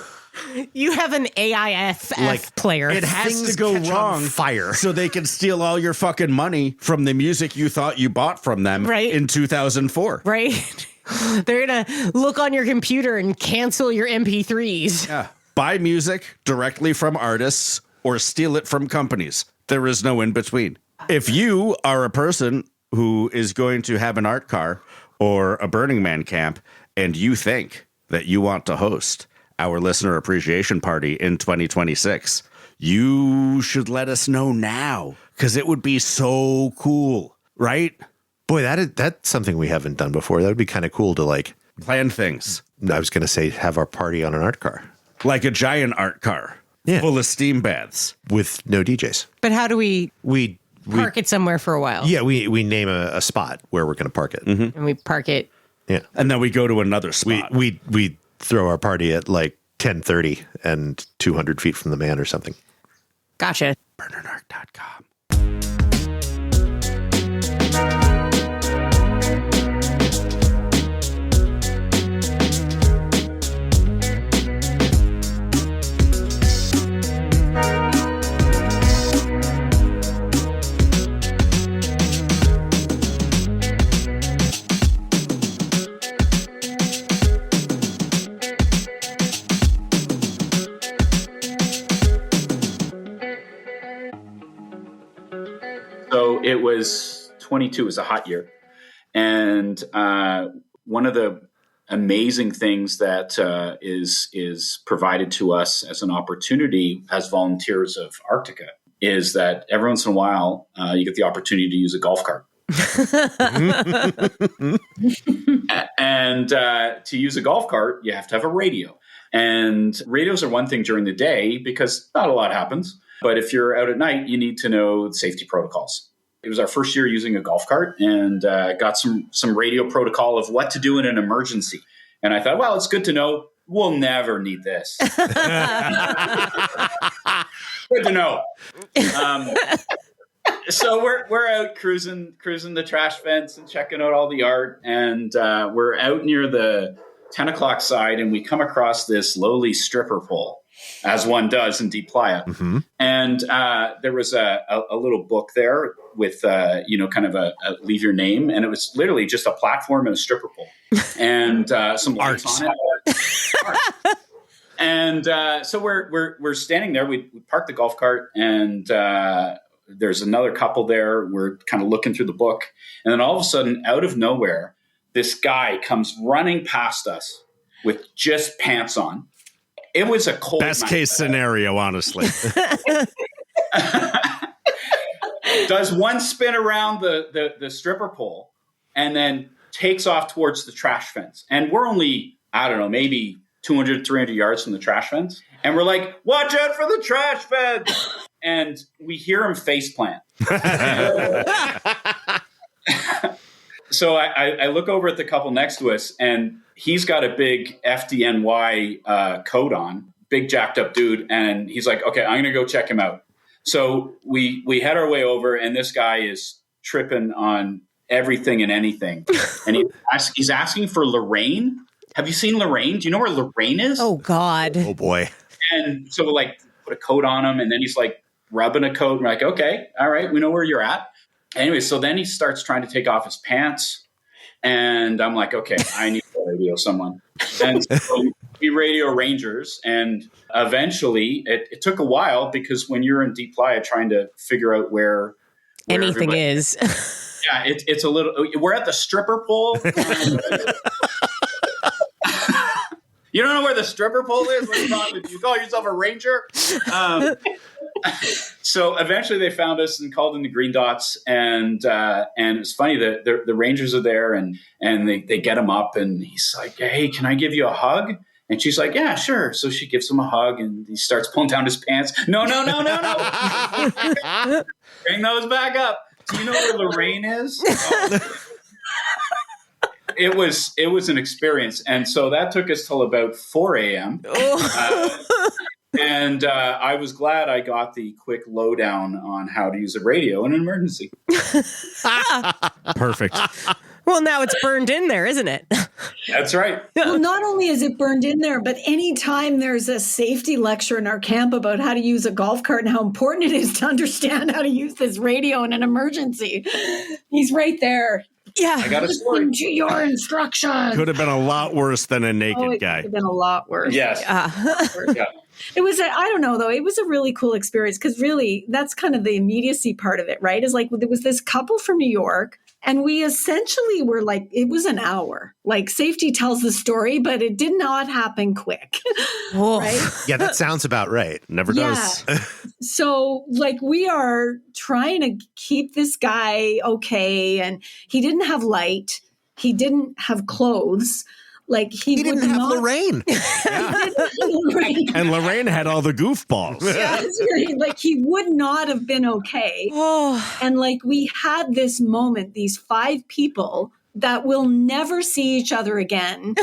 You have an AIFF player. It has to go wrong fire, so they can steal all your fucking money from the music you thought you bought from them in 2004. Right? They're going to look on your computer and cancel your MP3s. Yeah. Buy music directly from artists or steal it from companies. There is no in between. If you are a person who is going to have an art car or a Burning Man camp and you think that you want to host our listener appreciation party in 2026, you should let us know now because it would be so cool, right? Boy, that's something we haven't done before. That would be kind of cool to like plan things. I was going to say have our party on an art car, like a giant art car full of steam baths with no DJs. But how do we park it somewhere for a while? Yeah, we name a spot where we're going to park it, and we park it. Yeah, and then we go to another spot. We throw our party at like 10:30 and 200 feet from the man or something. Gotcha. BurnerNarc.com. So it was 22, it was a hot year. And one of the amazing things that is provided to us as an opportunity as volunteers of Arctica is that every once in a while you get the opportunity to use a golf cart. And to use a golf cart, you have to have a radio. And radios are one thing during the day because not a lot happens. But if you're out at night, you need to know the safety protocols. It was our first year using a golf cart and got some radio protocol of what to do in an emergency. And I thought, well, it's good to know. We'll never need this. Good to know. So we're out cruising the trash fence and checking out all the art. And we're out near the 10 o'clock side and we come across this lowly stripper pole, as one does in Deep Playa. Mm-hmm. And there was a little book there with, kind of a leave your name. And it was literally just a platform and a stripper pole and some lights on it. Art. And so we're standing there. We parked the golf cart and there's another couple there. We're kind of looking through the book. And then all of a sudden, out of nowhere, this guy comes running past us with just pants on. It was a cold best case scenario, honestly. Does one spin around the stripper pole and then takes off towards the trash fence. And we're only, I don't know, maybe 200, 300 yards from the trash fence. And we're like, watch out for the trash fence. And we hear him faceplant. So I look over at the couple next to us, and he's got a big FDNY coat on, big jacked up dude. And he's like, okay, I'm going to go check him out. So we head our way over, and this guy is tripping on everything and anything. And he's asking for Lorraine. Have you seen Lorraine? Do you know where Lorraine is? Oh, God. Oh, boy. And so like put a coat on him, and then he's like rubbing a coat. And we're like, okay, all right, we know where you're at. Anyway, so then he starts trying to take off his pants. And I'm like, okay, I need to radio someone. And so we radio rangers. And eventually, it took a while because when you're in Deep Playa trying to figure out where anything is. Yeah, it's a little, we're at the stripper pole. You don't know where the stripper pole is? What's wrong with you? You call yourself a ranger? So eventually they found us and called in the Green Dots. And it's funny that the rangers are there and they get him up and he's like, hey, can I give you a hug? And she's like, yeah, sure. So she gives him a hug and he starts pulling down his pants. No. Bring those back up. Do you know where Lorraine is? It was an experience. And so that took us till about 4 a.m. And I was glad I got the quick lowdown on how to use a radio in an emergency. Perfect. Well, now it's burned in there, isn't it? That's right. Well, not only is it burned in there, but anytime there's a safety lecture in our camp about how to use a golf cart and how important it is to understand how to use this radio in an emergency, he's right there. Yeah. I got a story. Listen to your instructions. Could have been a lot worse than a naked guy. Could have been a lot worse. Yes. Yeah. It was, I don't know though, it was a really cool experience because really that's kind of the immediacy part of it, right? Is like there was this couple from New York and we essentially were like, it was an hour. Like safety tells the story, but it did not happen quick. Right? Yeah, that sounds about right. Never does. So like we are trying to keep this guy okay. And he didn't have light. He didn't have clothes. Like he didn't have Lorraine. And Lorraine had all the goofballs. Like he would not have been okay. And like we had this moment, these 5 people that will never see each other again.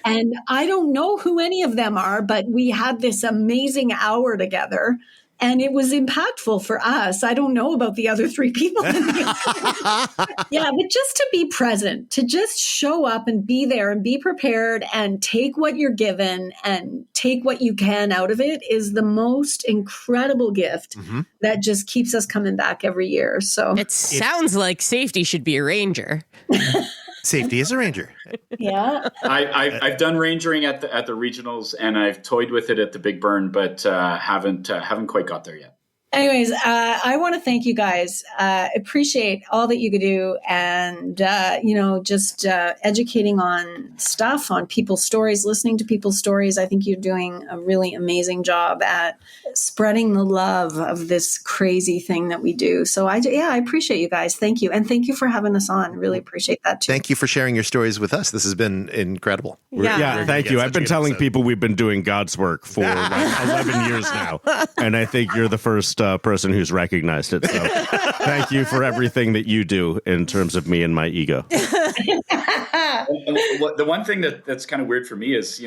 And I don't know who any of them are, but we had this amazing hour together. And it was impactful for us. I don't know about the other 3 people. Yeah, but just to be present, to just show up and be there and be prepared and take what you're given and take what you can out of it is the most incredible gift that just keeps us coming back every year. So it sounds like safety should be a ranger. Safety is a ranger. Yeah. I've done rangering at the regionals and I've toyed with it at the Big Burn, but haven't quite got there yet. Anyways, I want to thank you guys. Appreciate all that you could do and, just educating on stuff, on people's stories, listening to people's stories. I think you're doing a really amazing job at spreading the love of this crazy thing that we do. So I appreciate you guys. Thank you. And thank you for having us on. Really appreciate that too. Thank you for sharing your stories with us. This has been incredible. Thank you. I've been telling people we've been doing God's work for like 11 years now. And I think you're the first person who's recognized it. So thank you for everything that you do in terms of me and my ego. The one thing that's kind of weird for me is,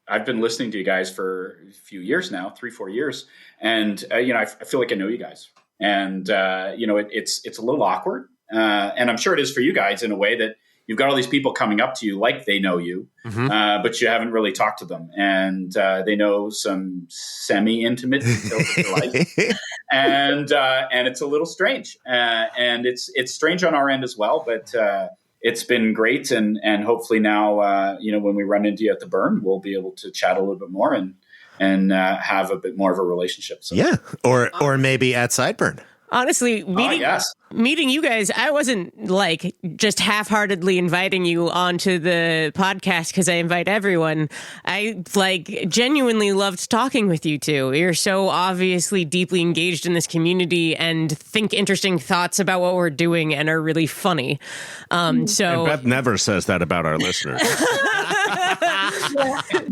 I've been listening to you guys for a few years now, 3-4 years. And, I feel like I know you guys. And, it's a little awkward. And I'm sure it is for you guys in a way that you've got all these people coming up to you like they know you, but you haven't really talked to them. And they know some semi-intimate details of your life. And it's a little strange. And it's strange on our end as well, but it's been great. And hopefully now, when we run into you at the Burn, we'll be able to chat a little bit more and have a bit more of a relationship. So. Yeah. Or maybe at Sideburn. Honestly, meeting you guys, I wasn't like just half-heartedly inviting you onto the podcast because I invite everyone. I genuinely loved talking with you two. You're so obviously deeply engaged in this community and think interesting thoughts about what we're doing and are really funny. And Beth never says that about our listeners.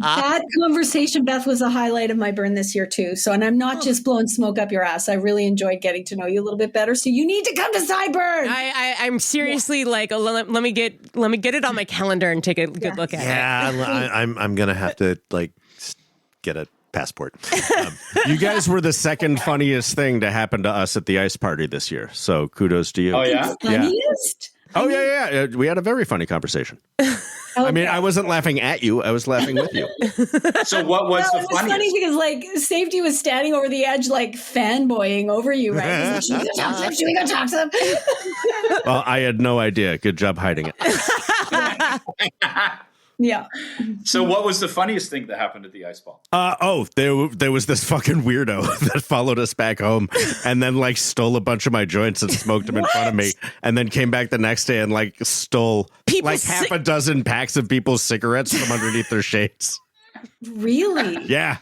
That conversation, Beth, was a highlight of my Burn this year too. So, and I'm not just blowing smoke up your ass. I really enjoyed getting to know you a little bit better. So you need to come to Sideburn. I'm seriously let me get it on my calendar and take a good look at it. Yeah, I'm gonna have to get a passport. You guys were the second funniest thing to happen to us at the ice party this year. So kudos to you. Oh yeah, funniest. Oh yeah. We had a very funny conversation. Okay. I mean, I wasn't laughing at you. I was laughing with you. So what was the funniest? It's funny because Safety was standing over the edge, fanboying over you, right? Should we go talk to them? Well, I had no idea. Good job hiding it. Yeah. So what was the funniest thing that happened at the ice ball? There was this fucking weirdo that followed us back home and then like stole a bunch of my joints and smoked them in front of me, and then came back the next day and like stole People's half a dozen packs of people's cigarettes from underneath their shades. Really? Yeah.